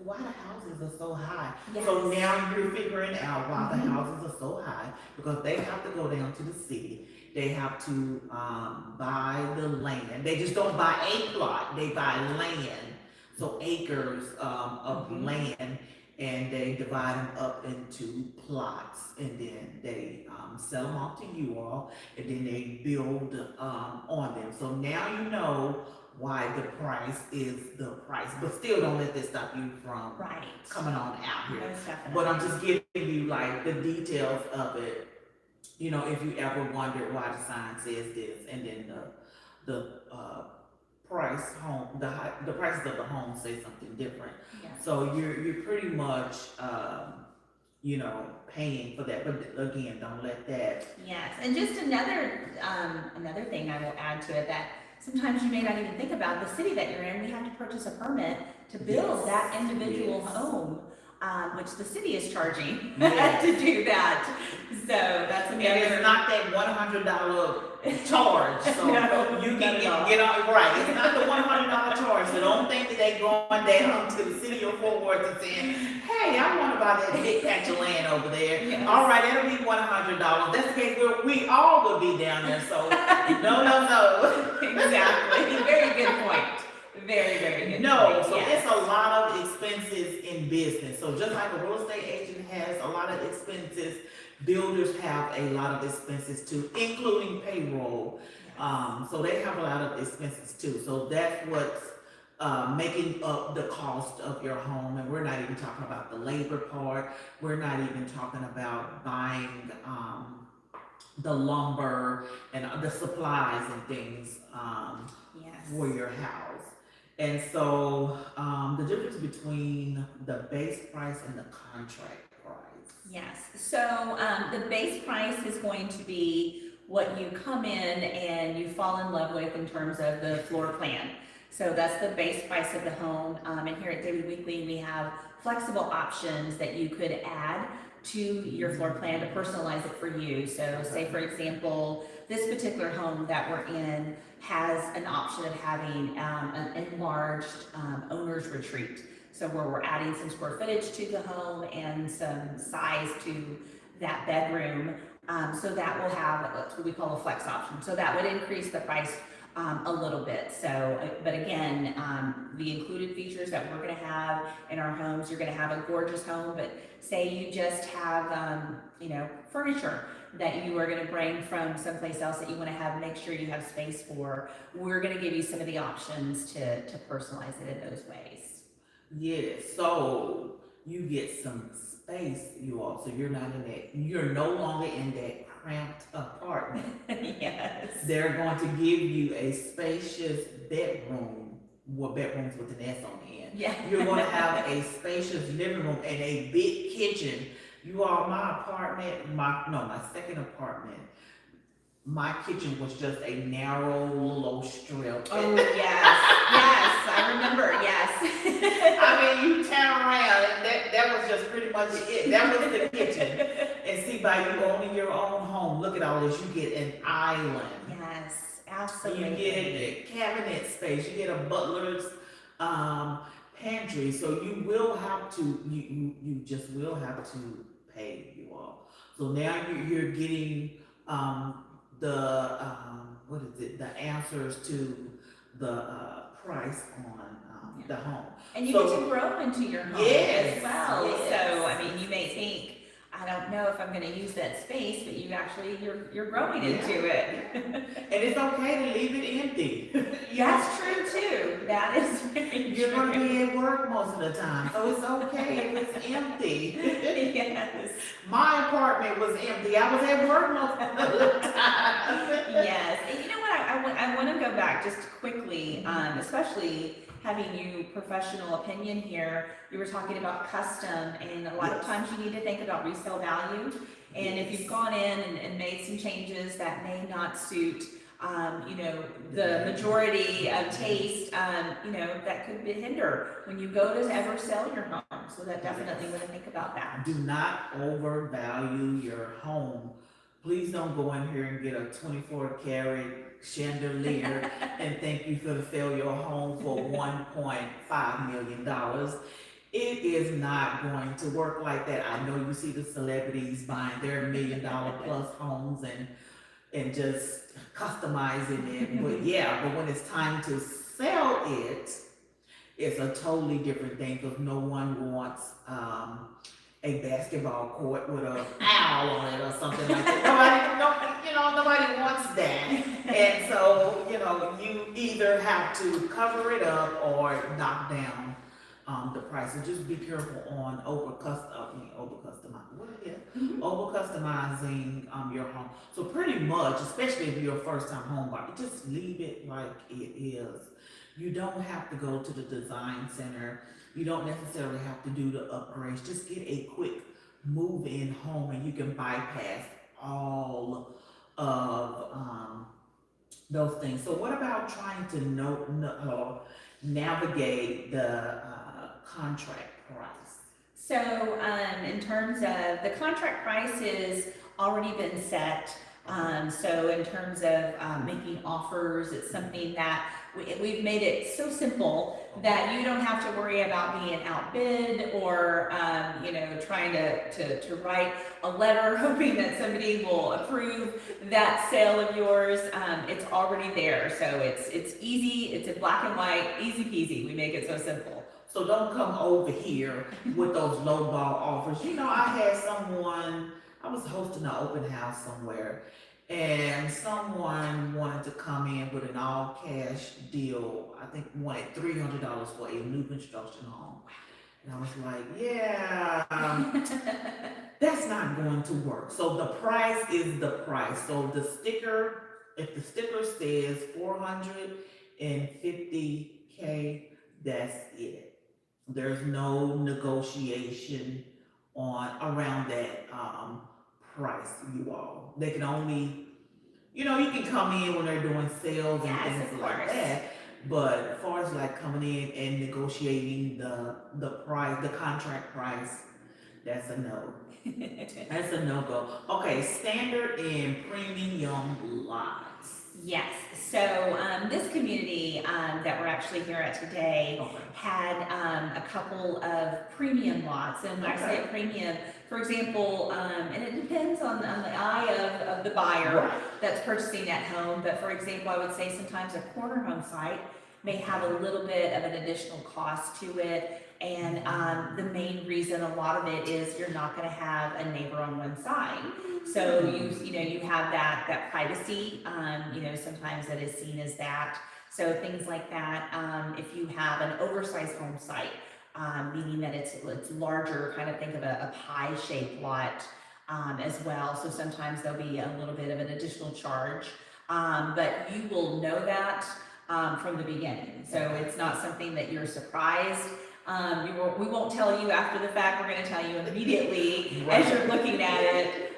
why the houses are so high. Yes. So now you're figuring out why the houses are so high, because they have to go down to the city. They have to buy the land. They just don't buy a plot, they buy land. So acres of land, and they divide them up into plots, and then they sell them off to you all, and then they build on them. So now you know why the price is the price, but still don't let this stop you from coming on out here. But I'm just giving you like the details of it. If you ever wondered why the sign says this, and then the prices of the home say something different. So you're pretty much paying for that. But again, don't let that. Yes, and just another thing I will add to it, that sometimes you may not even think about the city that you're in. We have to purchase a permit to build that individual home. which the city is charging Yes. to do that. So that's And another. it's not that $100 charge, so No, you not can at all. get on, right, it's not the $100 charge, so don't think that they going down to the city of Fort Worth and saying, hey, I wanna buy that big patch of land over there. Yes. All right, it'll be $100, that's the case, we all will be down there, so, no. Exactly. Very good point. Very, very good No, point. so Yes. it's a lot of expenses in business. So just like a real estate agent has a lot of expenses, builders have a lot of expenses too, including payroll. So they have a lot of expenses too. So that's what's making up the cost of your home. And we're not even talking about the labor part. We're not even talking about buying the lumber and the supplies and things Yes. for your house. And so the difference between the base price and the contract price. Yes. So the base price is going to be what you come in and you fall in love with in terms of the floor plan. So that's the base price of the home. And here at David Weekley, we have flexible options that you could add to your floor plan to personalize it for you. So say, for example, this particular home that we're in has an option of having an enlarged owner's retreat. So where we're adding some square footage to the home and some size to that bedroom. So that will have what we call a flex option. So that would increase the price a little bit. So, but again, the included features that we're going to have in our homes, you're going to have a gorgeous home, but say you just have, furniture that you are going to bring from someplace else that you want to have, make sure you have space for. We're going to give you some of the options to personalize it in those ways. Yes, so you get some space, you all. So you're no longer in that cramped apartment. Yes. They're going to give you a spacious bedroom, bedrooms with an S on the end. Yeah. You're going to have a spacious living room and a big kitchen. You all, my second apartment, my kitchen was just a narrow little strip. Oh, yes, yes, I remember, yes. I mean, you turn around and that was just pretty much it. That was the kitchen. And see, by you owning your own home, look at all this, you get an island. Yes, absolutely. You get a cabinet space, you get a butler's pantry, so you will have to, you just will have to pay, you all. So now you're getting the answers to the price on the home. And you So- get to grow into your home Yes, as well. yes. So, I mean, you may think, I don't know if I'm gonna use that space, but you're growing into it. And it's okay to leave it empty. That's true too. That is very You're gonna true. be at work most of the time, so it's okay if it's empty. Yes, My apartment was empty, I was at work most of the time. yes. And you know what, I wanna go back just quickly, especially having you professional opinion here. You were talking about custom, and a lot of Yes. times you need to think about resale value. And if you've gone in and made some changes that may not suit, the majority of taste, that could hinder when you go to ever sell your home. So that definitely want to think about that. Do not overvalue your home. Please don't go in here and get a 24-karat chandelier and think you're gonna sell your home for $1.5 million. It is not going to work like that. I know you see the celebrities buying their $1 million plus homes and just customizing it, but when it's time to sell it, it's a totally different thing, because no one wants a basketball court with an owl on it or something like that. Nobody wants that. And so, you either have to cover it up or knock down the price. So just be careful on over customizing your home. So pretty much, especially if you're a first time home buyer, just leave it like it is. You don't have to go to the design center. You don't necessarily have to do the upgrades. Just get a quick move-in home and you can bypass all of those things. So what about trying to navigate the contract price? So, in terms of the contract price is already been set. So in terms of making offers, it's something that we've made it so simple that you don't have to worry about being outbid or, trying to write a letter hoping that somebody will approve that sale of yours. It's already there. So it's easy. It's in black and white, easy peasy. We make it so simple. So don't come over here with those low ball offers. I was hosting an open house somewhere, and someone wanted to come in with an all cash deal. I think wanted $300 for a new construction home. And I was like, yeah, that's not going to work. So the price is the price. So if the sticker says 450K, that's it. There's no negotiation around that price, you all. They can only, you can come in when they're doing sales and Yes, things of like course. that. But as far as like coming in and negotiating the price, the contract price, that's a no. That's a no-go. Okay, standard and premium lots. Yes, so this community that we're actually here at today Okay. had a couple of premium lots. And when I say a premium, for example, and it depends on the eye of the buyer Right. that's purchasing that home. But for example, I would say sometimes a corner home site may have a little bit of an additional cost to it. And the main reason, a lot of it is you're not going to have a neighbor on one side. So you have that privacy, sometimes that is seen as that. So things like that, if you have an oversized home site, meaning that it's larger, kind of think of a pie shaped lot as well. So sometimes there'll be a little bit of an additional charge, but you will know that from the beginning. So it's not something that you're surprised. We won't tell you after the fact. We're going to tell you immediately as you're looking at it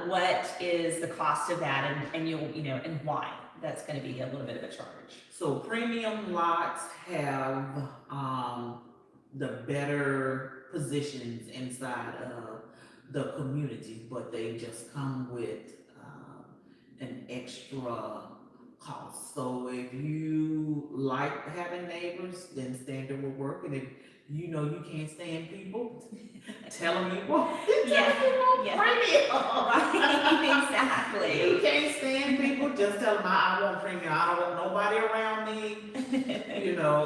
what is the cost of that, and and why that's going to be a little bit of a charge. So premium lots have the better positions inside of the community, but they just come with an extra cost. So if you like having neighbors, then standard will work. And if you can't stand people, tell them you want. Yeah. Premium. Right, exactly. You can't stand people, just tell them I want premium. I don't want nobody around me.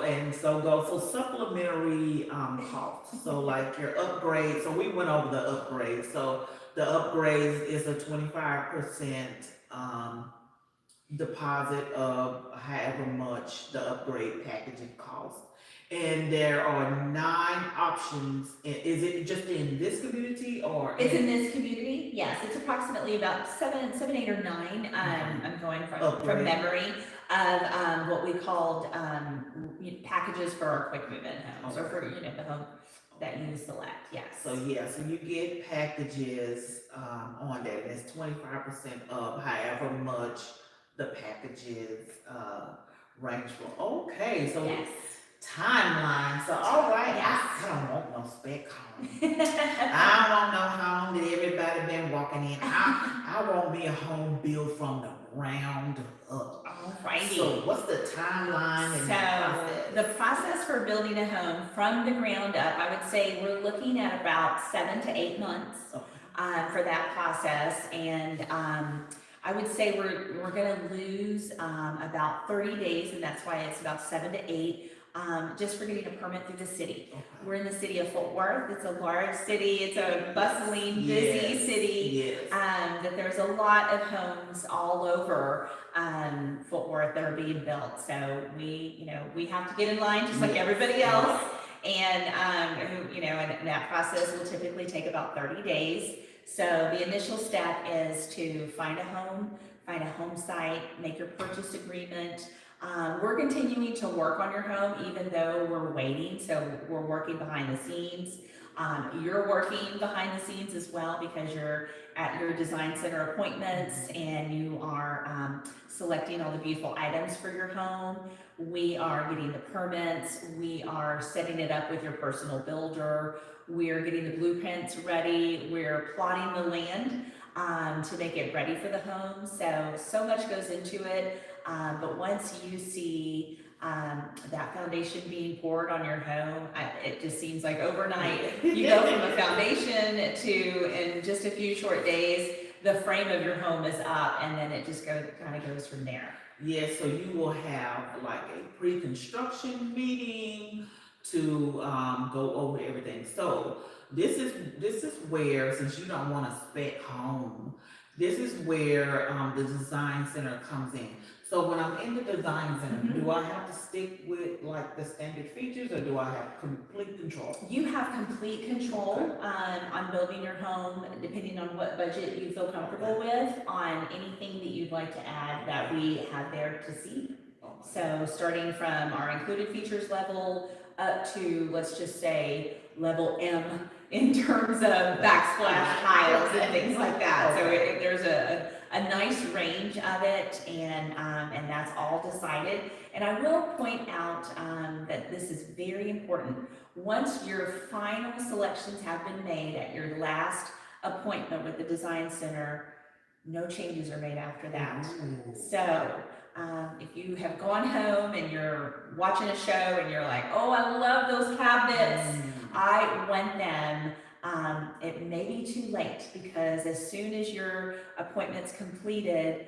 And so supplementary costs. So like your upgrade. So we went over the upgrade. So the upgrades is a 25% deposit of however much the upgrade packaging costs. And there are 9 options. Is it just in this community or? It's in this community, yes. It's approximately about seven, 8, or 9. I'm going from memory of what we called packages for our quick move-in homes, or for the home that you select. Yes. So you get packages on that, and it's 25% of however much the packages range for. Okay, so yes. Timeline. So all right, Yes. I don't want no spec home. I don't want no home that everybody been walking in. I want me a home built from the ground up. Alrighty. So what's the timeline and the process? The process for building a home from the ground up, I would say we're looking at about 7 to 8 months for that process. And I would say we're going to lose about 30 days, and that's why it's about 7 to 8. Just for getting a permit through the city. Okay. We're in the city of Fort Worth. It's a large city. It's a bustling, busy city. Yes. That there's a lot of homes all over Fort Worth that are being built. So we have to get in line just like everybody else. And and that process will typically take about 30 days. So the initial step is to find a home site, make your purchase agreement. We're continuing to work on your home even though we're waiting, so we're working behind the scenes. You're working behind the scenes as well because you're at your design center appointments and you are selecting all the beautiful items for your home. We are getting the permits. We are setting it up with your personal builder. We're getting the blueprints ready. We're plotting the land to make it ready for the home. So much goes into it. But once you see that foundation being poured on your home, it just seems like overnight you go from a foundation to, in just a few short days, the frame of your home is up, and then it just kind of goes from there. Yeah, so you will have like a pre-construction meeting to go over everything. So this is where, since you don't want a spec home, this is where the design center comes in. So when I'm in the design center, do I have to stick with like the standard features, or do I have complete control? You have complete control on building your home, depending on what budget you feel comfortable with, on anything that you'd like to add that we have there to see. So starting from our included features level up to, let's just say, level M in terms of backsplash tiles and things like that. So there's a nice range of it, and that's all decided. And I will point out that this is very important. Once your final selections have been made at your last appointment with the design center, no changes are made after that. So if you have gone home and you're watching a show and you're like, oh, I love those cabinets, I want them. It may be too late, because as soon as your appointment's completed,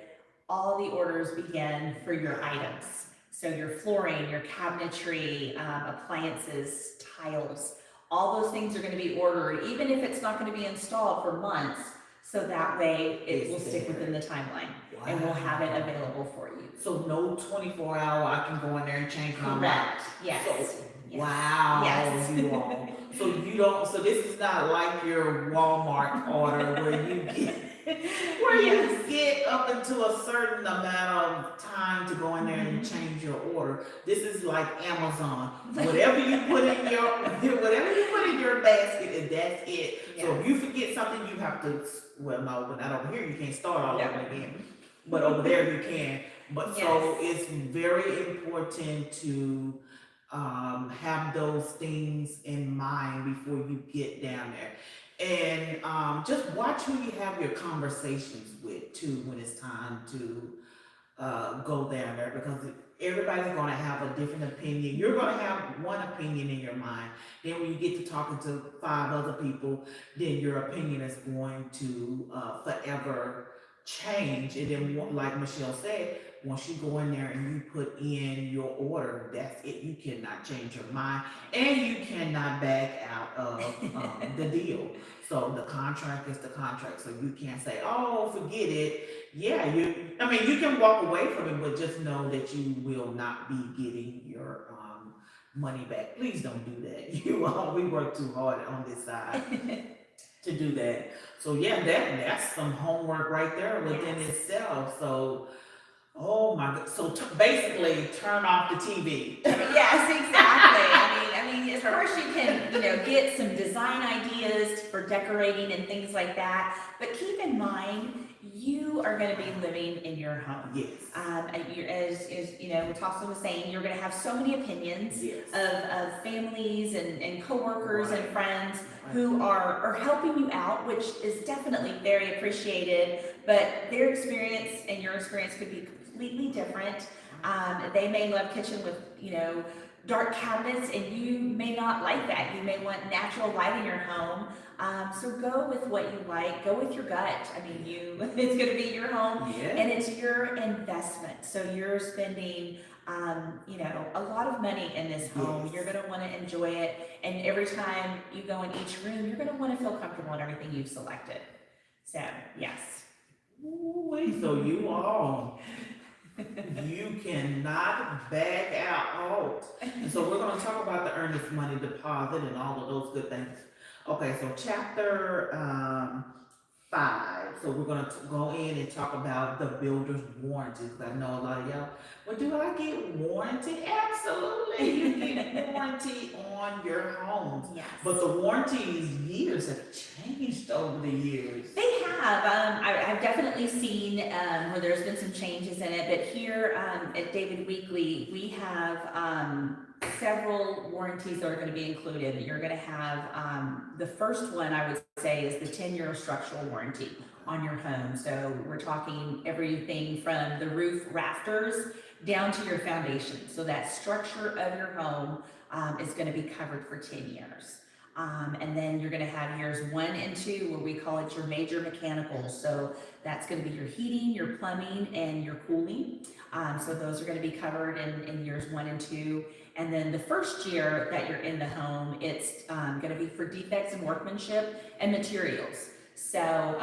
all the orders begin for your items. So your flooring, your cabinetry, appliances, tiles, all those things are going to be ordered, even if it's not going to be installed for months. So that way it will stick within the timeline. Wow. And we'll have it available for you. So no 24-hour, I can go in there and change my mind. Correct. Yes. So, yes. Wow. Yes. You all. So you don't. So this is not like your Walmart order where you get up into a certain amount of time to go in there and change your order. This is like Amazon. Whatever you put in your basket, and that's it. Yes. So if you forget something, you have to. Well, no, but not over here. You can't start all over again. But over there you can. But yes. So it's very important to have those things in mind before you get down there. And just watch who you have your conversations with too when it's time to go down there, because everybody's going to have a different opinion. You're going to have one opinion in your mind. Then when you get to talking to 5 other people, then your opinion is going to forever change. And then, like Michelle said, once you go in there and you put in your order, that's it. You cannot change your mind, and you cannot back out of the deal. So the contract is the contract. So you can't say, "Oh, forget it." Yeah, you can walk away from it, but just know that you will not be getting your money back. Please don't do that. We work too hard on this side to do that. So yeah, that's some homework right there within itself. So. Oh my God! So basically, turn off the TV. Yes, exactly. I mean, of course you can, get some design ideas for decorating and things like that. But keep in mind, you are going to be living in your home. Yes. As Thompson was saying, you're going to have so many opinions. Yes. of families and coworkers and friends who are helping you out, which is definitely very appreciated. But their experience and your experience could be completely different. They may love kitchen with, dark cabinets, and you may not like that. You may want natural light in your home. So go with what you like. Go with your gut. It's going to be your home, and it's your investment. So you're spending, a lot of money in this home. Yes. You're going to want to enjoy it, and every time you go in each room, you're going to want to feel comfortable in everything you've selected. So yes. Wait, so you all. You cannot back out. And so we're going to talk about the earnest money deposit and all of those good things. Okay, so chapter 5. So we're gonna go in and talk about the builder's warranty, because I know a lot of y'all, well, do I get warranty? Absolutely, you get warranty on your homes. Yes. But the warranties years have changed over the years. They have. I've definitely seen where there's been some changes in it, but here at David Weekley, we have several warranties that are going to be included. You're going to have the first one, I would say, is the 10-year structural warranty on your home. So we're talking everything from the roof rafters down to your foundation. So that structure of your home is going to be covered for 10 years. And then you're gonna have years 1 and 2, where we call it your major mechanicals. So that's gonna be your heating, your plumbing, and your cooling. So those are gonna be covered in years 1 and 2. And then the first year that you're in the home, it's gonna be for defects in workmanship and materials. So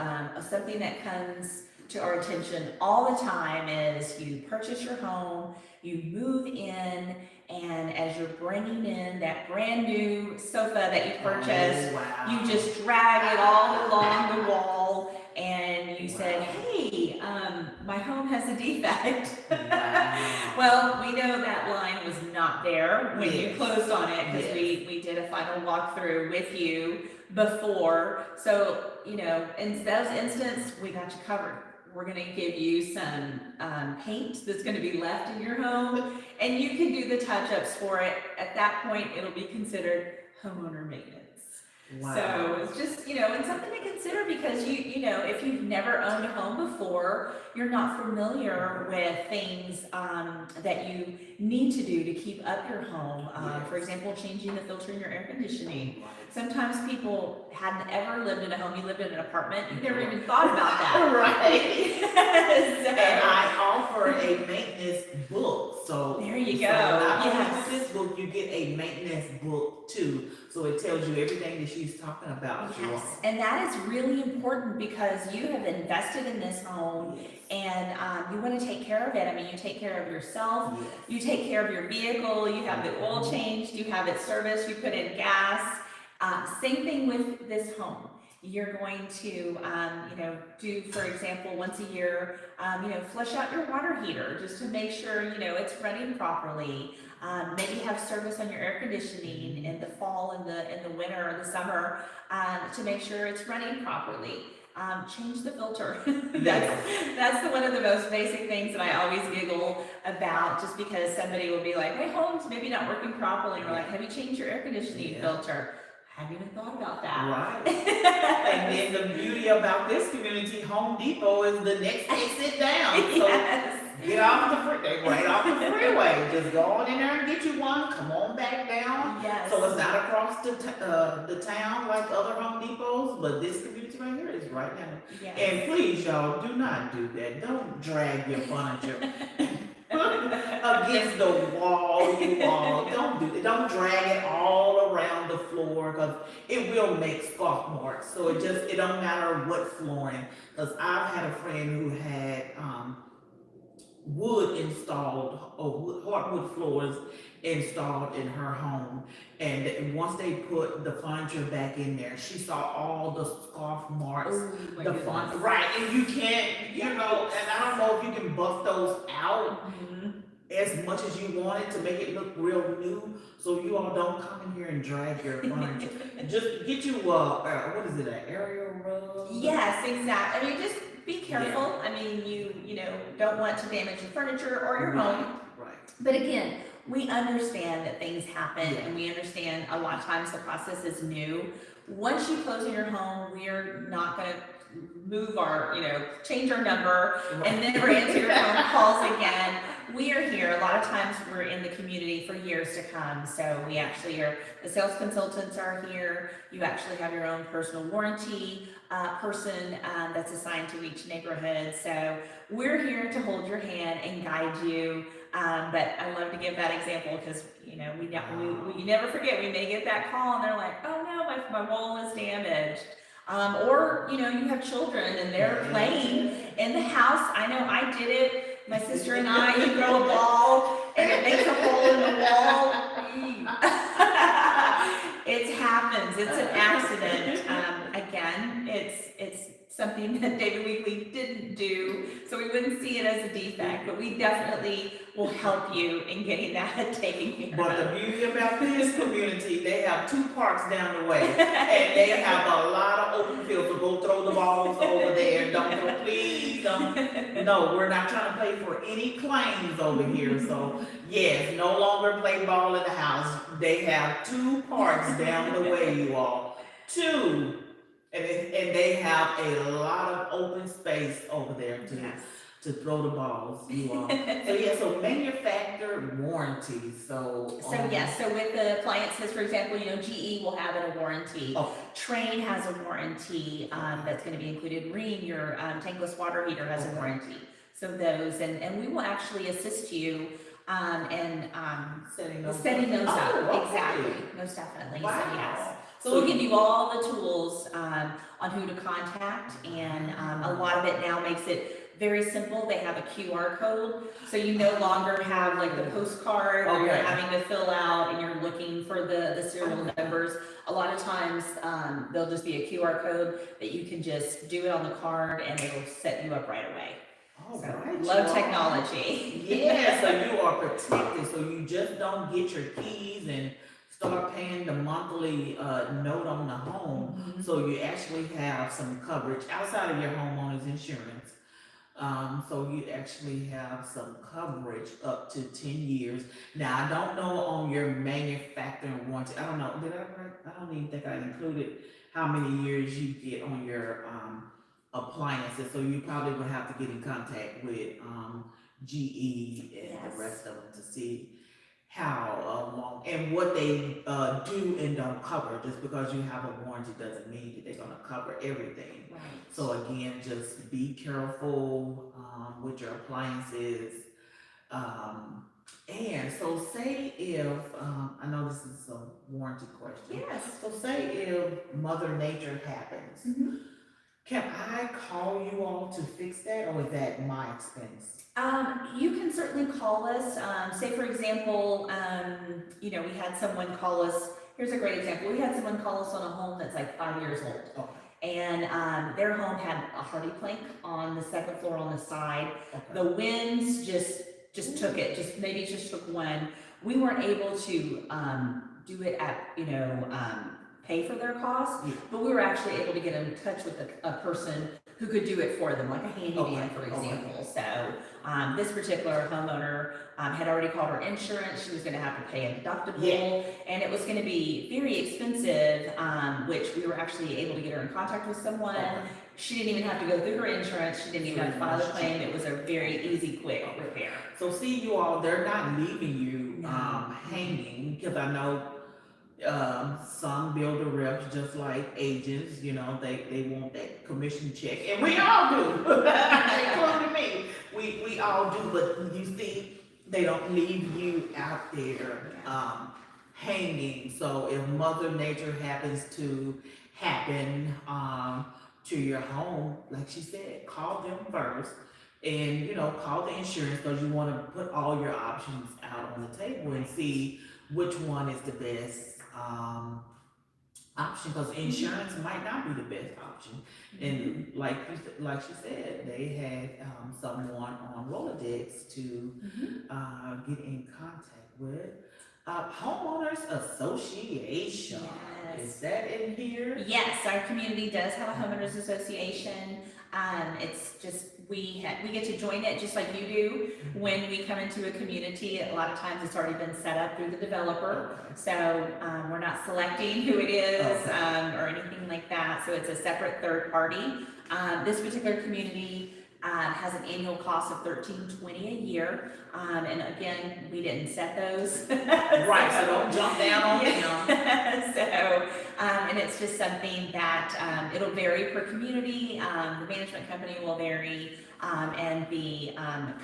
something that comes to our attention all the time is you purchase your home, you move in, and as you're bringing in that brand new sofa that you purchased, Oh, wow. you just drag it all along the wall and you said, hey, my home has a defect. Wow. Well, we know that line was not there when you Yes. closed on it, because Yes. we did a final walkthrough with you before. So, in those instances, we got you covered. We're gonna give you some paint that's gonna be left in your home, and you can do the touch-ups for it. At that point, it'll be considered homeowner maintenance. Wow. So it's just, it's something to consider, because if you've never owned a home before, you're not familiar with things that you need to do to keep up your home. For example, changing the filter in your air conditioning. Sometimes people hadn't ever lived in a home. You lived in an apartment. You never even thought about that. Right. So, And I offer a maintenance book. So there you go. not only Yes. with this book, you get a maintenance book too. So it tells you everything that she's talking about. Yes, and that is really important, because you have invested in this home, and you want to take care of it. I mean, you take care of yourself, Yes. you take care of your vehicle, you have the oil changed, you have it serviced, you put in gas. Same thing with this home. You're going to, do, for example, once a year, flush out your water heater just to make sure, it's running properly. Maybe have service on your air conditioning in the fall, in the winter, or the summer, to make sure it's running properly. Change the filter. That's one of the most basic things that I always giggle about, just because somebody will be like, my home's maybe not working properly. And we're like, have you changed your air conditioning filter? Haven't even thought about that. Right. And then the beauty about this community, Home Depot, is the next exit down. So Yes. get off the freeway, right off the freeway. Just go on in there and get you one. Come on back down. Yes. So it's not across the town like other Home Depots, but this community right here is right now. Yes. And please, y'all, do not do that. Don't drag your furniture against the wall, you all. Don't do it. Don't drag it all around the floor, because it will make scuff marks. So it don't matter what flooring. Because I've had a friend who had wood installed, or hardwood floors installed in her home, and once they put the furniture back in there, she saw all the scuff marks. Oh, my The goodness. fun, right, and you can't, and I don't know if you can buff those out Mhm. as much as you want it to make it look real new, so you all don't come in here and drag your furniture. Just get you what is it, an aerial rug? Yes, exactly. I mean, just be careful. I mean, you don't want to damage your furniture or your home. Right. But again, we understand that things happen, Yeah. and we understand a lot of times the process is new. Once you close on your home, we're not going to move change our number and never answer your phone calls again. We are here. A lot of times we're in the community for years to come. So we actually the sales consultants are here. You actually have your own personal warranty person that's assigned to each neighborhood. So we're here to hold your hand and guide you. But I love to give that example, because we never forget. We may get that call and they're like, oh no, my wall is damaged. Or you have children and they're playing in the house. I know I did it. My sister and I, you throw a ball and it makes a hole in the wall. It happens. It's an accident. Again, it's something something that David Weekley didn't do, so we wouldn't see it as a defect, but we definitely will help you in getting that taken care But of. the beauty about this community, they have 2 parks down the way, and they have a lot of open fields, so go throw the balls over there, don't throw, please don't. No, we're not trying to pay for any claims over here, so yes, no longer play ball in the house. They have 2 parks down the way, you all, 2, and they have a lot of open space over there too. Yes. To throw the balls, you all. So yeah, so manufacturer warranty, so. So yes, so with the appliances, for example, GE will have a warranty. Oh, Train has a warranty, that's gonna be included. Rheem, your tankless water heater has a Okay. warranty. So those, and we will actually assist you, in, setting those setting up. those up. Oh, okay. Exactly, most definitely, so Wow. yes. So we'll give you all the tools, on who to contact, and, a lot of it now makes it very simple. They have a QR code, so you no longer have like the postcard where you're Okay. having to fill out and you're looking for the serial numbers. A lot of times, there'll just be a QR code that you can just do it on the card and it'll set you up right away. All So, right, love y'all. technology. Yeah, so you are protected, so you just don't get your keys and start paying the monthly note on the home. Mhm. So you actually have some coverage outside of your homeowner's insurance. So you actually have some coverage up to 10 years. Now, I don't know on your manufacturing warranty, I don't know, I don't even think I included how many years you get on your appliances, so you probably would have to get in contact with GE and Yes. the rest of them to see how long and what they do and don't cover. Just because you have a warranty doesn't mean that they're gonna cover everything. Right. So again, just be careful with your appliances. And so say if, I know this is a warranty question. Yes. So say if Mother Nature happens, Mhm. can I call you all to fix that, or is that my expense? You can certainly call us. Say for example, we had someone call us. Here's a great example. We had someone call us on a home that's like 5 years old. Okay. And their home had a hardy plank on the second floor on the side. Okay. The winds just took it. Maybe just took one. We weren't able to do it at pay for their cost, Yeah. but we were actually able to get in touch with a person who could do it for them, like a handyman, for example. So this particular homeowner had already called her insurance. She was going to have to pay a deductible, and it was going to be very expensive, which we were actually able to get her in contact with someone. Okay. She didn't even have to go through her insurance. She didn't even have to file a claim. It was a very easy, quick repair. So see, you all, they're not leaving you No. hanging, because I know some builder reps, just like agents, they want that commission check, and we all do, including me. We all do, but you see, they don't leave you out there hanging. So if Mother Nature happens to happen to your home, like she said, call them first. And, call the insurance, because you want to put all your options out on the table and see which one is the best option, because insurance might not be the best option. And like she said, they had someone on Rolodex to get in contact with. Homeowners Association. Yes. Is that in here? Yes, our community does have a homeowners association. It's just, we get to join it just like you do. When we come into a community, a lot of times it's already been set up through the developer. So we're not selecting who it is or anything like that. So it's a separate third party. This particular community has an annual cost of $13.20 a year. And again, we didn't set those. Right, so don't jump down on them. So, and it's just something that it'll vary per community. The management company will vary, and the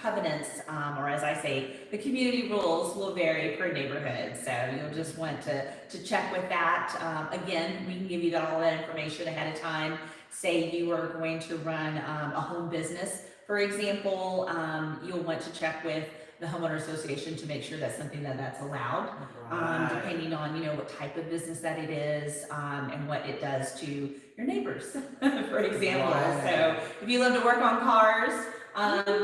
covenants, or as I say, the community rules will vary per neighborhood. So you'll just want to check with that. Again, we can give you all that information ahead of time. Say you are going to run a home business, for example, you'll want to check with the homeowner association to make sure that's something that's allowed, Right. depending on, you know, what type of business that it is, and what it does to your neighbors, for example. Right. So if you love to work on cars,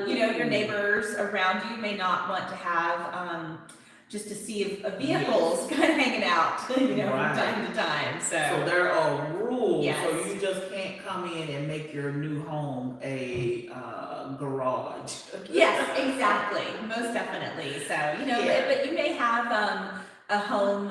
you know, your neighbors around you may not want to have, just a sea of vehicles kind of hanging out, you know, Right. from time to time, So there are rules, Yes. so you just can't come in and make your new home a garage. Yes, exactly, most definitely. So, you know, Yeah. but you may have a home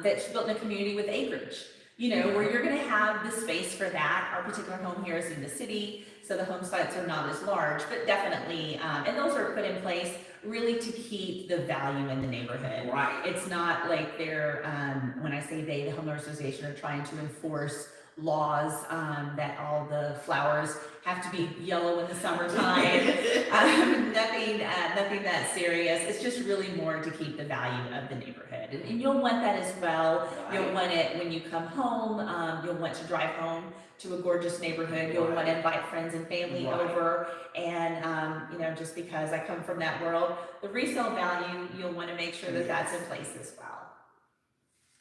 that's built in a community with acreage, you know, where you're going to have the space for that. Our particular home here is in the city, so the home sites are not as large, but definitely, and those are put in place really to keep the value in the neighborhood. Right. It's not like they're, when I say they, the homeowner association are trying to enforce laws that all the flowers have to be yellow in the summertime. Nothing that serious. It's just really more to keep the value of the neighborhood, and you'll want that as well. You'll Right. want it when you come home. You'll want to drive home to a gorgeous neighborhood. You'll want to invite friends and family Right. over, and you know, just because I come from that world, the resale value, you'll want to make sure that that's in place as well.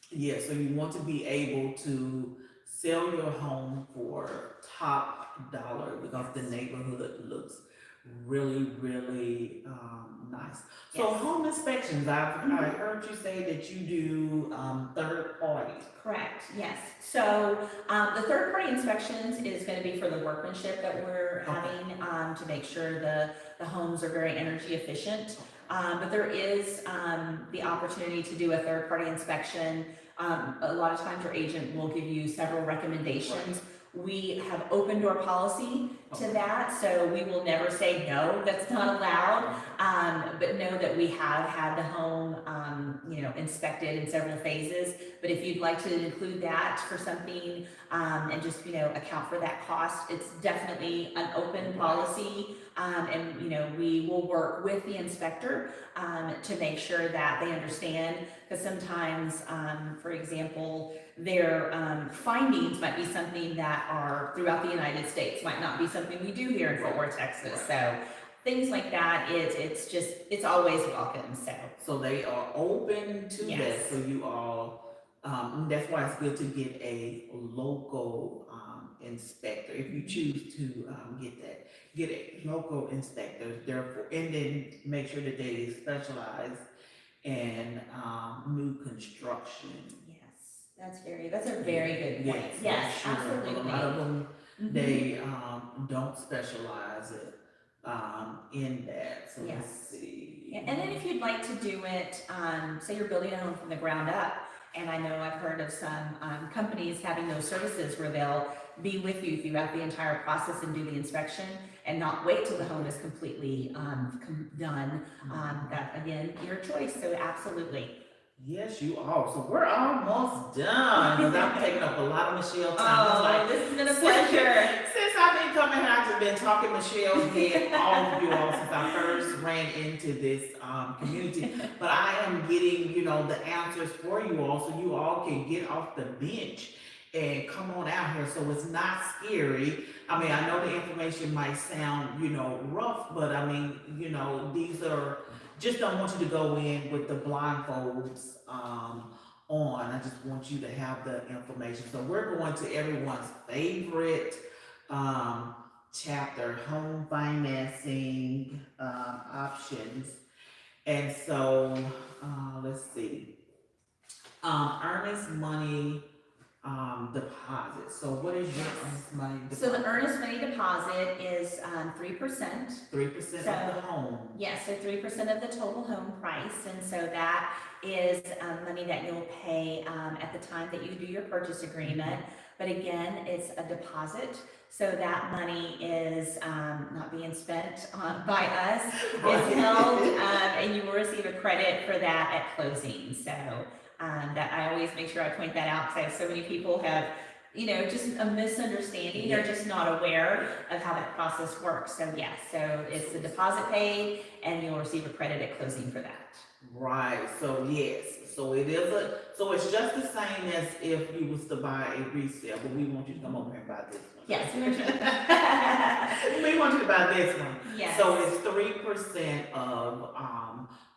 Yeah, so you want to be able to sell your home for top dollar because the neighborhood looks really, really nice. So Yes. home inspections, I heard you say that you do third party. Correct, yes. So, the third party inspections is gonna be for the workmanship that we're having, to make sure the homes are very energy efficient. But there is, the opportunity to do a third party inspection. A lot of times your agent will give you several recommendations. We have open door policy to that, so we will never say no, that's not allowed. But know that we have had the home, you know, inspected in several phases. But if you'd like to include that for something, and just, you know, account for that cost, it's definitely an open policy. And, you know, we will work with the inspector, to make sure that they understand, because sometimes, for example, their findings might be something that are throughout the United States, might not be something we do here in Fort Worth, Texas. So things like that, it's always welcome. So they are open to that, Yes. so you all, that's why it's good to get a local inspector, if you choose to get a local inspector, therefore, and then make sure that they specialize in new construction. Yes, that's a very good point. Yes, for sure. absolutely. A lot of them, Mhm. they don't specialize in that, so let's Yes. see. Yeah, and then if you'd like to do it, say you're building a home from the ground up, and I know I've heard of some companies having those services where they'll be with you throughout the entire process and do the inspection and not wait till the home is completely done. That again, your choice. So absolutely. Yes, you are. So we're almost done, because I'm taking up a lot of Michelle's time. It's like, this has been a pleasure. since I've been coming here, I've just been talking Michelle's head all of you all since I first ran into this community. But I am getting, you know, the answers for you all, so you all can get off the bench and come on out here. So it's not scary. I mean, I know the information might sound, you know, rough, but I mean, you know, these are, just don't want you to go in with the blindfolds on. I just want you to have the information. So we're going to everyone's favorite chapter, home financing options. And so let's see. Earnest money deposit. So what is your earnest money deposit? So the earnest money deposit is 3%. 3% of the home. Yes, so 3% of the total home price, and so that is money that you'll pay at the time that you do your purchase agreement. But again, it's a deposit, so that money is not being spent by us. It's held, and you will receive a credit for that at closing. So that I always make sure I point that out, because I have so many people have, you know, just a misunderstanding. They're just not aware of how that process works. So yes, so it's the deposit paid, and you'll receive a credit at closing for that. Right. So yes. So it is so it's just the same as if you was to buy a resale, but we want you to come over here and buy this one. Yes. We want you to buy this one. Yes. So it's 3% of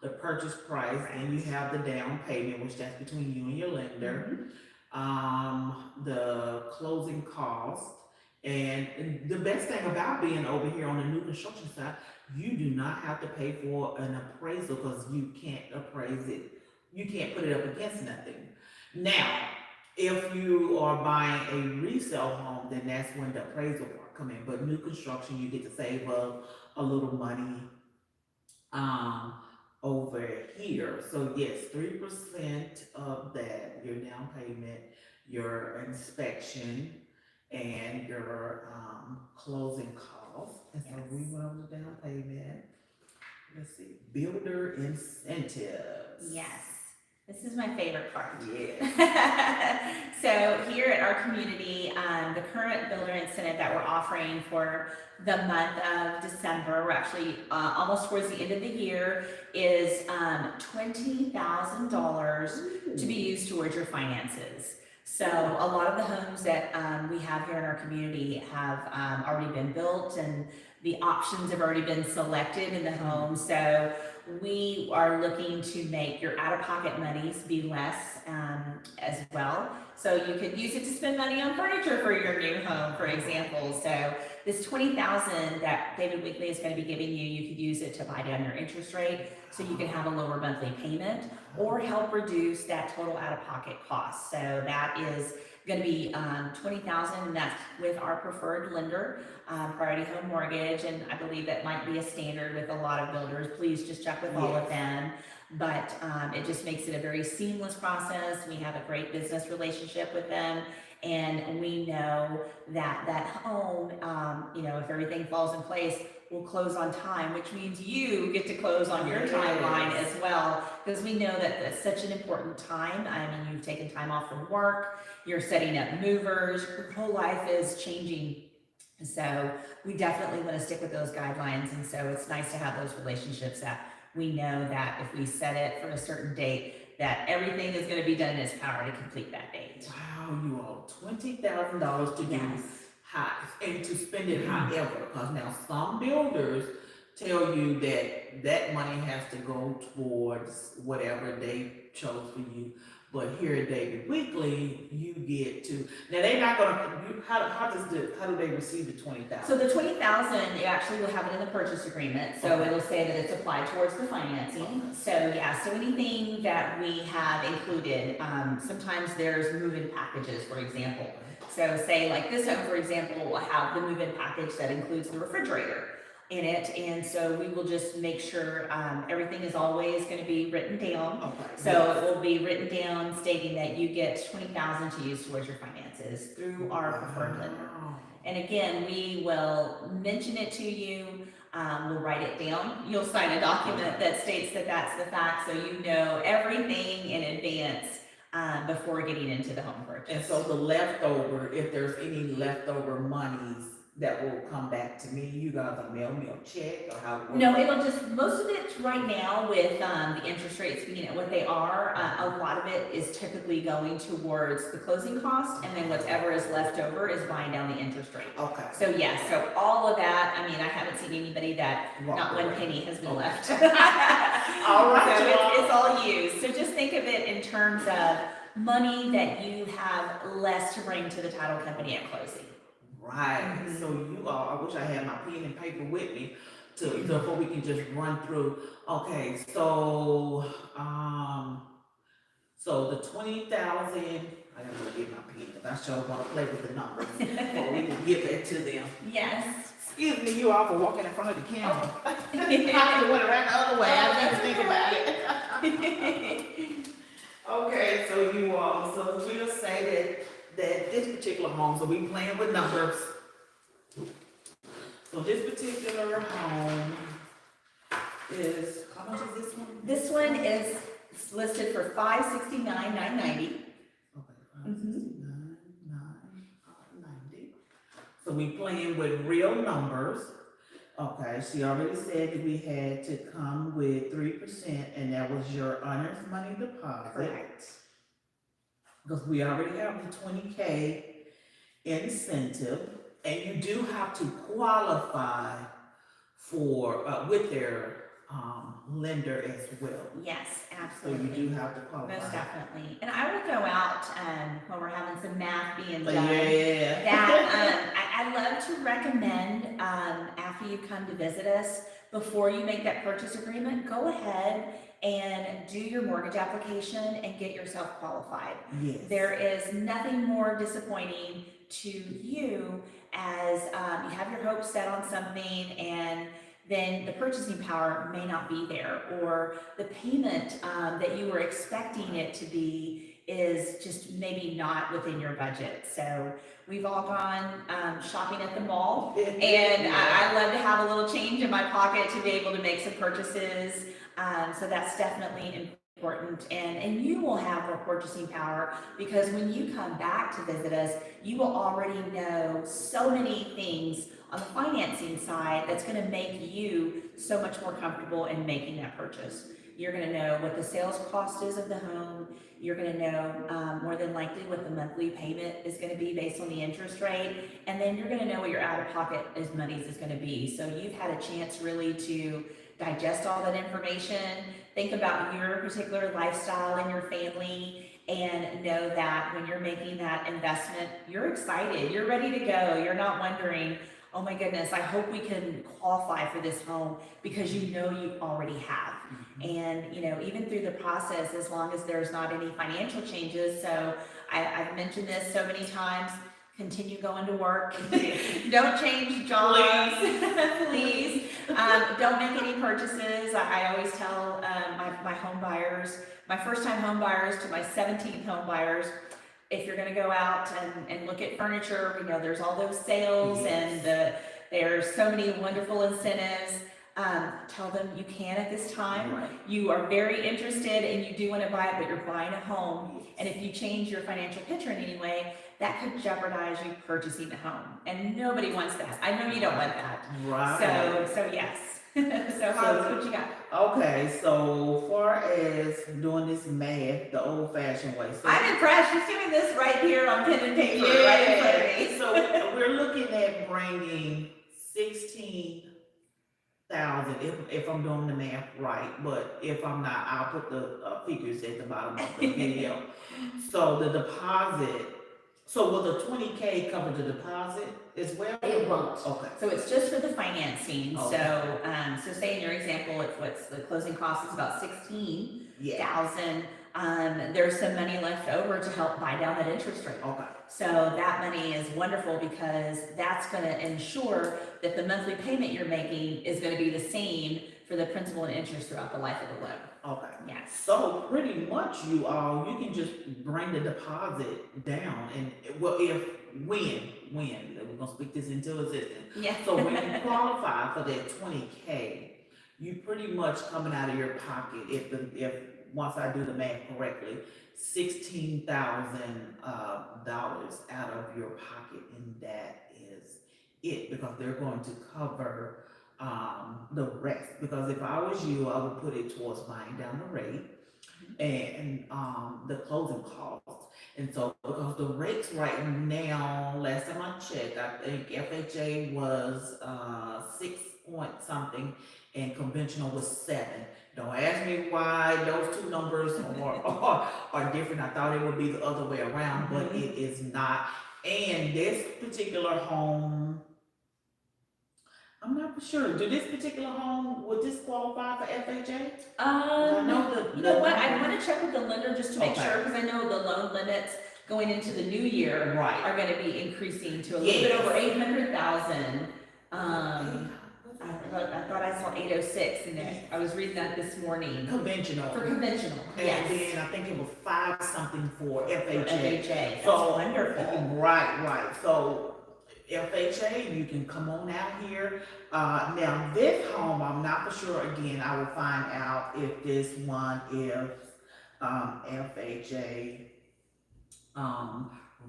the purchase price, and you have the down payment, which that's between you and your lender, the closing cost. And the best thing about being over here on the new construction side, you do not have to pay for an appraisal because you can't appraise it. You can't put it up against nothing. Now, if you are buying a resale home, then that's when the appraisal part come in. But new construction, you get to save up a little money um over here. So yes, 3% of that, your down payment, your inspection, and your closing costs. And so we went over the down payment. Let's see, builder incentives. Yes, this is my favorite part. Yeah. So here at our community, the current builder incentive that we're offering for the month of December, we're actually almost towards the end of the year, is $20,000 to be used towards your finances. So a lot of the homes that we have here in our community have already been built, and the options have already been selected in the home. So we are looking to make your out-of-pocket monies be less as well. So you could use it to spend money on furniture for your new home, for example. So this $20,000 that David Weekley is going to be giving you, you could use it to buy down your interest rate so you can have a lower monthly payment, or help reduce that total out-of-pocket cost. So that is going to be $20,000, and that's with our preferred lender, Priority Home Mortgage, and I believe that might be a standard with a lot of builders. Please just check with all of them. But it just makes it a very seamless process. We have a great business relationship with them, and we know that that home, if everything falls in place, will close on time, which means you get to close on your timeline as well, because we know that that's such an important time. I mean, you've taken time off from work, you're setting up movers, your whole life is changing. So we definitely want to stick with those guidelines, and so it's nice to have those relationships that we know that if we set it for a certain date, that everything is going to be done in its power to complete that date. Wow, you all, $20,000 to do and to spend it however, because now some builders tell you that that money has to go towards whatever they chose for you. But here at David Weekley, you get to, now they're not gonna, how do they receive the $20,000? So the $20,000, you actually will have it in the purchase agreement, so Okay. it'll say that it's applied towards the financing. So yeah, so anything that we have included, sometimes there's move-in packages, for example. So say like this home, for example, will have the move-in package that includes the refrigerator in it, and so we will just make sure everything is always going to be written down. Okay. So it will be written down stating that you get $20,000 to use towards your finances through our preferred lender. And again, we will mention it to you. We'll write it down. You'll sign a document that states that that's the fact, so you know everything in advance before getting into the home purchase. And so the leftover, if there's any leftover monies that will come back to me, you guys will mail me a check, or how? No, it'll just, most of it right now with the interest rates being at what they are, a lot of it is typically going towards the closing cost, and then whatever is left over is buying down the interest rate. Okay. So yeah, so all of that, I mean, I haven't seen anybody that not one penny has been left. All right. So it's all used. So just think of it in terms of money that you have less to bring to the title company at closing. Right. So you all, I wish I had my pen and paper with me before we can just run through. Okay, so so the 20,000. I gotta go get my pen because I sure want to play with the numbers before we can get that to them. Yes. Excuse me, you all, for walking in front of the camera. I just went around the other way. I didn't think about it. Okay, so you all, so we'll say that this particular home, so we playing with numbers. So this particular home is, how much is this one? This one is listed for $569,990. Okay, 569, 990. So we playing with real numbers. Okay, she already said that we had to come with 3%, and that was your earnest money deposit. Correct. Because we already have the $20K incentive, and you do have to qualify for with their lender as well. Yes, So absolutely. you do have to qualify. Most definitely. And I will go out when we're having some math being done. Yeah. I love to recommend after you come to visit us, before you make that purchase agreement, go ahead and do your mortgage application and get yourself qualified. Yes. There is nothing more disappointing to you as you have your hopes set on something and then the purchasing power may not be there, or the payment that you were expecting it to be is just maybe not within your budget. So we've all gone shopping at the mall, and I love to have a little change in my pocket to be able to make some purchases. So that's definitely important, and you will have more purchasing power because when you come back to visit us, you will already know so many things on the financing side that's going to make you so much more comfortable in making that purchase. You're going to know what the sales cost is of the home. You're going to know more than likely what the monthly payment is going to be based on the interest rate, and then you're going to know what your out-of-pocket monies is going to be. So you've had a chance really to digest all that information, think about your particular lifestyle and your family, and know that when you're making that investment, you're excited, you're ready to go. You're not wondering, oh my goodness, I hope we can qualify for this home, because you know you already have. And you know, even through the process, as long as there's not any financial changes, so I've mentioned this so many times, continue going to work. Don't change jobs, please. Don't make any purchases. I always tell my home buyers, my first time home buyers to my 17th home buyers, if you're going to go out and look at furniture, you know, there's all those sales. Yes. And there's so many wonderful incentives. Tell them you can at this time. Right. You are very interested and you do want to buy it, but you're buying a home. Yes. And if you change your financial picture in any way, that could jeopardize you purchasing a home. And nobody wants that. I know you don't want that. Right. So yes. So what you got? Okay, so far as doing this math the old-fashioned way. So I'm impressed. She's doing this right here on pen and paper, right in front of me. So we're looking at bringing 16,000 if I'm doing the math right, but if I'm not, I'll put the figures at the bottom of the video. So the deposit. So will the 20K cover the deposit as well? It won't. Okay. So it's just for the financing. Okay. So say in your example, it's what's the closing cost is about 16,000. Yeah. There's some money left over to help buy down that interest rate. Okay. So that money is wonderful because that's going to ensure that the monthly payment you're making is going to be the same for the principal and interest throughout the life of the loan. Okay. Yes. So pretty much you can just bring the deposit down, and well, when we're gonna speak this into existence. Yeah. So when you qualify for that 20K, you pretty much coming out of your pocket if once I do the math correctly, $16,000 out of your pocket, and that is it, because they're going to cover the rest. Because if I was you, I would put it towards buying down the rate and the closing costs. And so because the rates right now, last time I checked, I think FHA was 6 point something and conventional was 7. Don't ask me why those two numbers are different. I thought it would be the other way around, but it is not. And this particular home, I'm not for sure. Do this particular home, would this qualify for FHA? I know you know what? I want to check with the lender just to make sure, because I know the loan limits going into the new year are going to be increasing to a little bit over 800,000. I thought I saw 806 in there. I was reading that this morning. Conventional. For conventional. And then I think it was 5 something for FHA. FHA. That's so wonderful. Right. So FHA, you can come on out here. Now this home, I'm not for sure. Again, I will find out if this one is FHA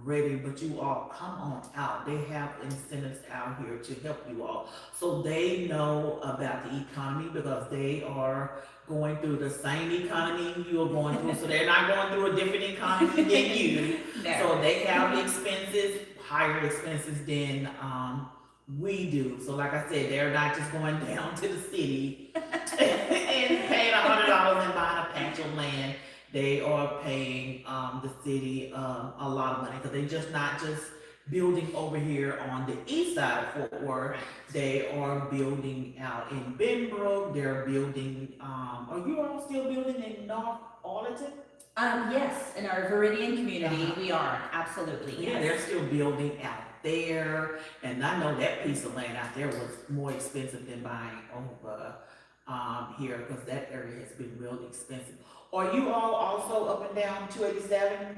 ready, but you all come on out. They have incentives out here to help you all. So they know about the economy because they are going through the same economy you are going through. So they're not going through a different economy than you. No. So they have expenses, higher expenses than we do. So like I said, they're not just going down to the city and paying $100 and buying a patch of land. They are paying the city a lot of money because they just not just building over here on the east side of Fort Worth. They are building out in Benbrook. They're building. Are you all still building in North Arlington? Yes, in our Viridian community, Uh-huh. we are, absolutely, Yeah, yes. they're still building out there, and I know that piece of land out there was more expensive than buying over here because that area has been really expensive. Are you all also up and down 287?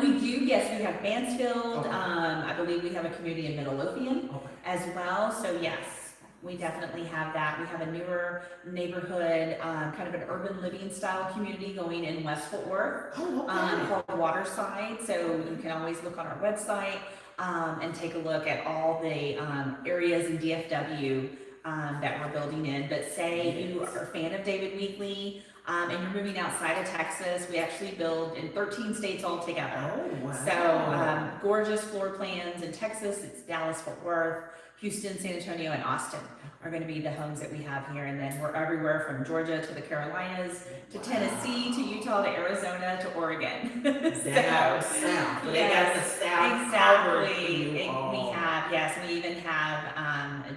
We do, yes, we have Mansfield, Okay. I believe we have a community in Midlothian Okay. as well, so yes, we definitely have that. We have a newer neighborhood, kind of an urban living style community going in West Fort Worth, Oh, okay. called Waterside, so you can always look on our website, and take a look at all the, areas in DFW, that we're building in. But say you are a fan of David Weekley, and you're moving outside of Texas, we actually build in 13 states altogether. Oh, wow. So, gorgeous floor plans in Texas, it's Dallas, Fort Worth, Houston, San Antonio, and Austin are gonna be the homes that we have here. And then we're everywhere from Georgia to the Carolinas, to Tennessee, to Utah, to Arizona, to Oregon. Down south. So they got the south covered for Exactly. you all. We have, yes, we even have,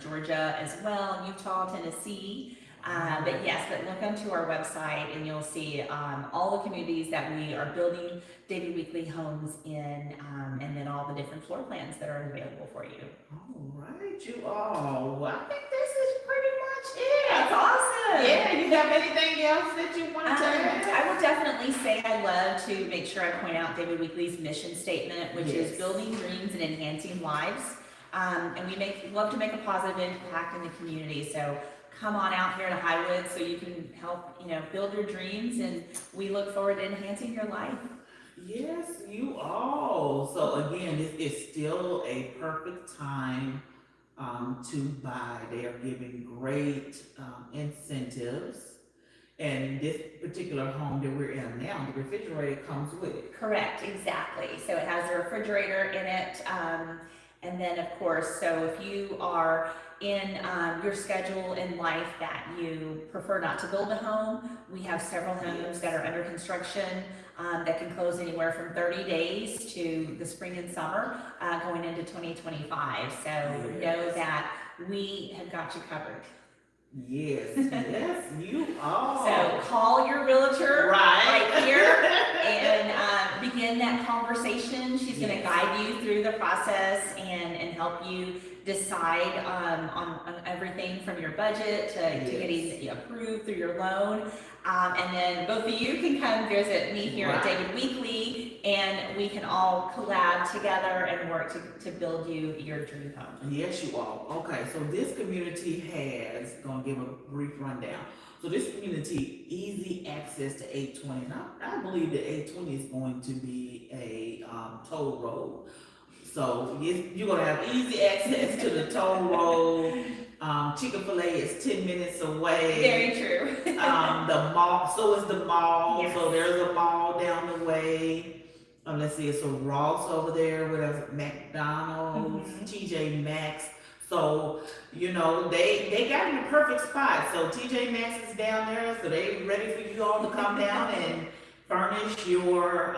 Georgia as well, Utah, Tennessee. But yes, but look onto our website and you'll see, all the communities that we are building David Weekley homes in, and then all the different floor plans that are available for you. All right, you all. Well, I think this is pretty much it. That's awesome. Yeah, you have anything else that you want to add? I will definitely say I love to make sure I point out David Weekley's mission statement, which is Yes. building dreams and enhancing lives. And we love to make a positive impact in the community. So come on out here to Highwood so you can help, build your dreams, and we look forward to enhancing your life. Yes, you all. So again, this is still a perfect time to buy. They are giving great incentives. And this particular home that we're in now, the refrigerator comes with it. Correct, exactly. So it has a refrigerator in it. And then, of course, so if you are in your schedule in life that you prefer not to build a home, we have several homes that are under construction that can close anywhere from 30 days to the spring and summer, going into 2025. So know that we have got you covered. Yes, yes, you all. So call your realtor right here and begin that conversation. She's going to guide you through the process and help you decide on everything from your budget to getting approved through your loan. And then both of you can come visit me here at David Weekley, and we can all collab together and work to build you your dream home. Yes, you all. Okay, so this community has, gonna give a brief rundown. So this community, easy access to 820. And I believe that 820 is going to be a toll road. So you're gonna have easy access to the toll road. Chick-fil-A is 10 minutes away. Very true. The mall, so is the mall. Yes. So there's a mall down the way. Let's see, it's a Ross over there, what else? McDonald's, TJ Maxx. So, they got in the perfect spot. So TJ Maxx is down there, so they ready for you all to come down and furnish your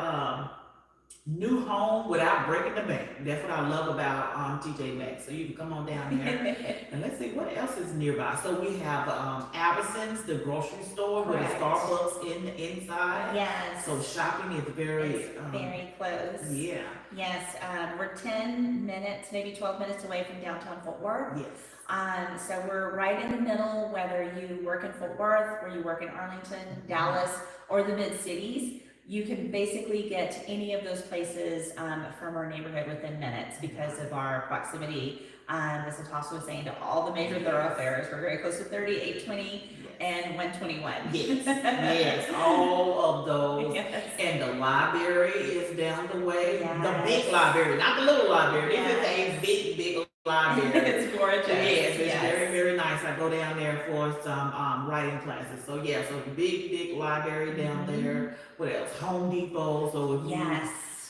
new home without breaking the bank. That's what I love about TJ Maxx. So you can come on down there. And let's see what else is nearby. So we have Albertsons, the grocery store with a Starbucks in the inside. Yes. So shopping is very very close. Yeah. Yes, we're 10 minutes, maybe 12 minutes away from downtown Fort Worth. Yes. So we're right in the middle, whether you work in Fort Worth, or you work in Arlington, Dallas, or the mid-cities. You can basically get to any of those places from our neighborhood within minutes because of our proximity, as Natasha was saying, to all the major thoroughfares. We're very close to 30, 820, and 121. Yes, yes, all of those. Yes. And the library is down the way. Yes. The big library, not the little library. This is a big, big library. It's gorgeous. Yes, it's very, very nice. I go down there for some writing classes. So yeah, so the big, big library down there. What else? Home Depot. So if you,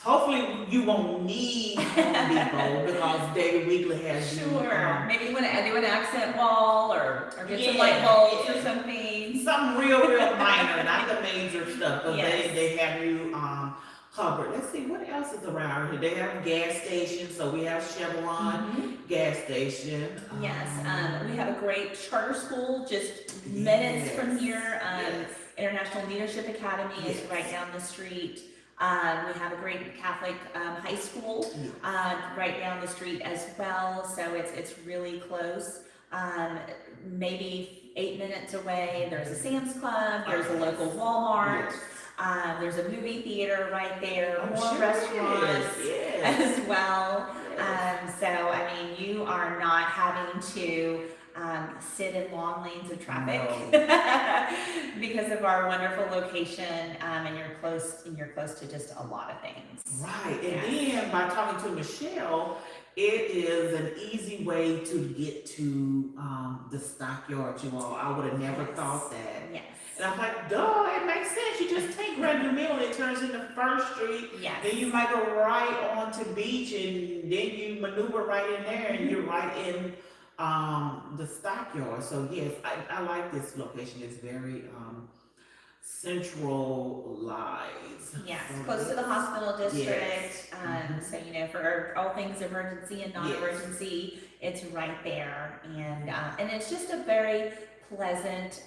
hopefully hopefully you won't need Home Depot because David Weekley has you, Sure, maybe you want to do an accent wall or get some Yeah, light bulbs or yeah. something. something real minor, not the major stuff, because Yes. they have you covered. Let's see what else is around here. They have gas stations, so we have Chevron Mhm. gas station. Yes, we have a great charter school just minutes from here. Yes. International Leadership Academy is Yes. right down the street. We have a great Catholic high school Yes. right down the street as well, so it's really close. Maybe 8 minutes away, there's a Sam's Club, there's a local Walmart, Yes. there's a movie theater right there, I'm more sure restaurants Yes. as well. Yes. So, I mean, you are not having to sit in long lanes of traffic because of our wonderful location, and you're close to just a lot of things. Right, and then by talking to Michelle, it is an easy way to get to the stockyard, you all. I would have never Yes. thought that. Yes. And I'm like, duh, it makes sense. You just take Grand Mill and it turns into First Street. Yes. Then you might go right onto Beach and then you maneuver right in there and you're right in the stockyard. So yes, I like this location. It's very centralized. Yes, So close to the hospital district. Yes. Mhm. So, for all things emergency and non-emergency, it's right there. And it's just a very pleasant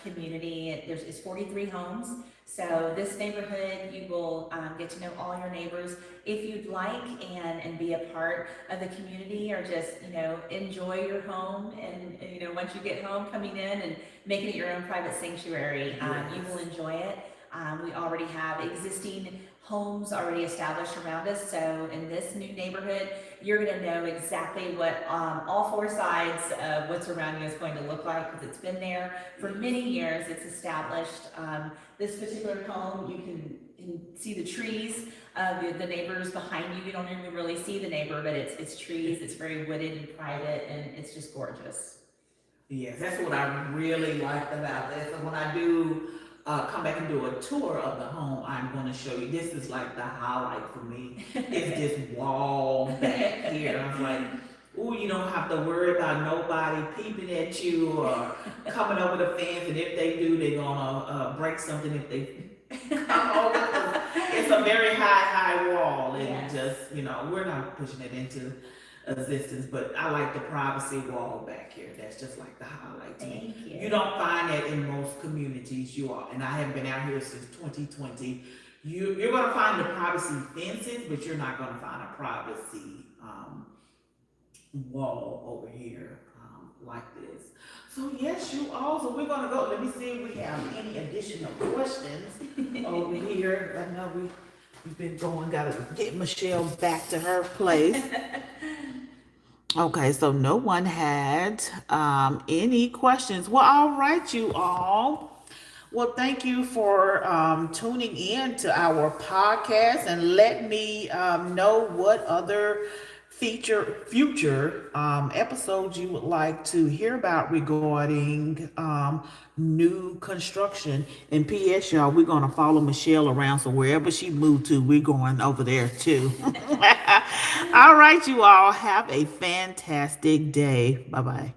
community. It's 43 homes. So this neighborhood, you will get to know all your neighbors if you'd like, and be a part of the community, or just, enjoy your home. And, once you get home, coming in and making it your own private sanctuary, you will enjoy it. We already have existing homes already established around us. So in this new neighborhood, you're going to know exactly what all four sides of what's around you is going to look like, because it's been there for many years. It's established. This particular home, you can see the trees of the neighbors behind you. You don't even really see the neighbor, but it's trees. It's very wooded and private, and it's just gorgeous. Yes, that's what I really liked about this. And when I do come back and do a tour of the home, I'm going to show you. This is like the highlight for me. It's this wall back here. I was like, ooh, you don't have to worry about nobody peeping at you or coming over the fence. And if they do, they're going to break something if they come over. It's a very high wall. And Yes. just, we're not pushing it into existence, but I like the privacy wall back here. That's just like the highlight to me. Thank you. You don't find that in most communities, and I have been out here since 2020. You're going to find the privacy fences, but you're not going to find a privacy wall over here like this. So yes, you all. So we're going to go. Let me see if we have any additional questions over here. I know we've been going. Got to get Michelle back to her place. Okay, so no one had any questions. Well, all right, you all. Well, thank you for tuning in to our podcast, and let me know what other future episodes you would like to hear about regarding new construction. And P.S. y'all, we're going to follow Michelle around, so wherever she moved to, we're going over there too. All right, you all, have a fantastic day. Bye-bye.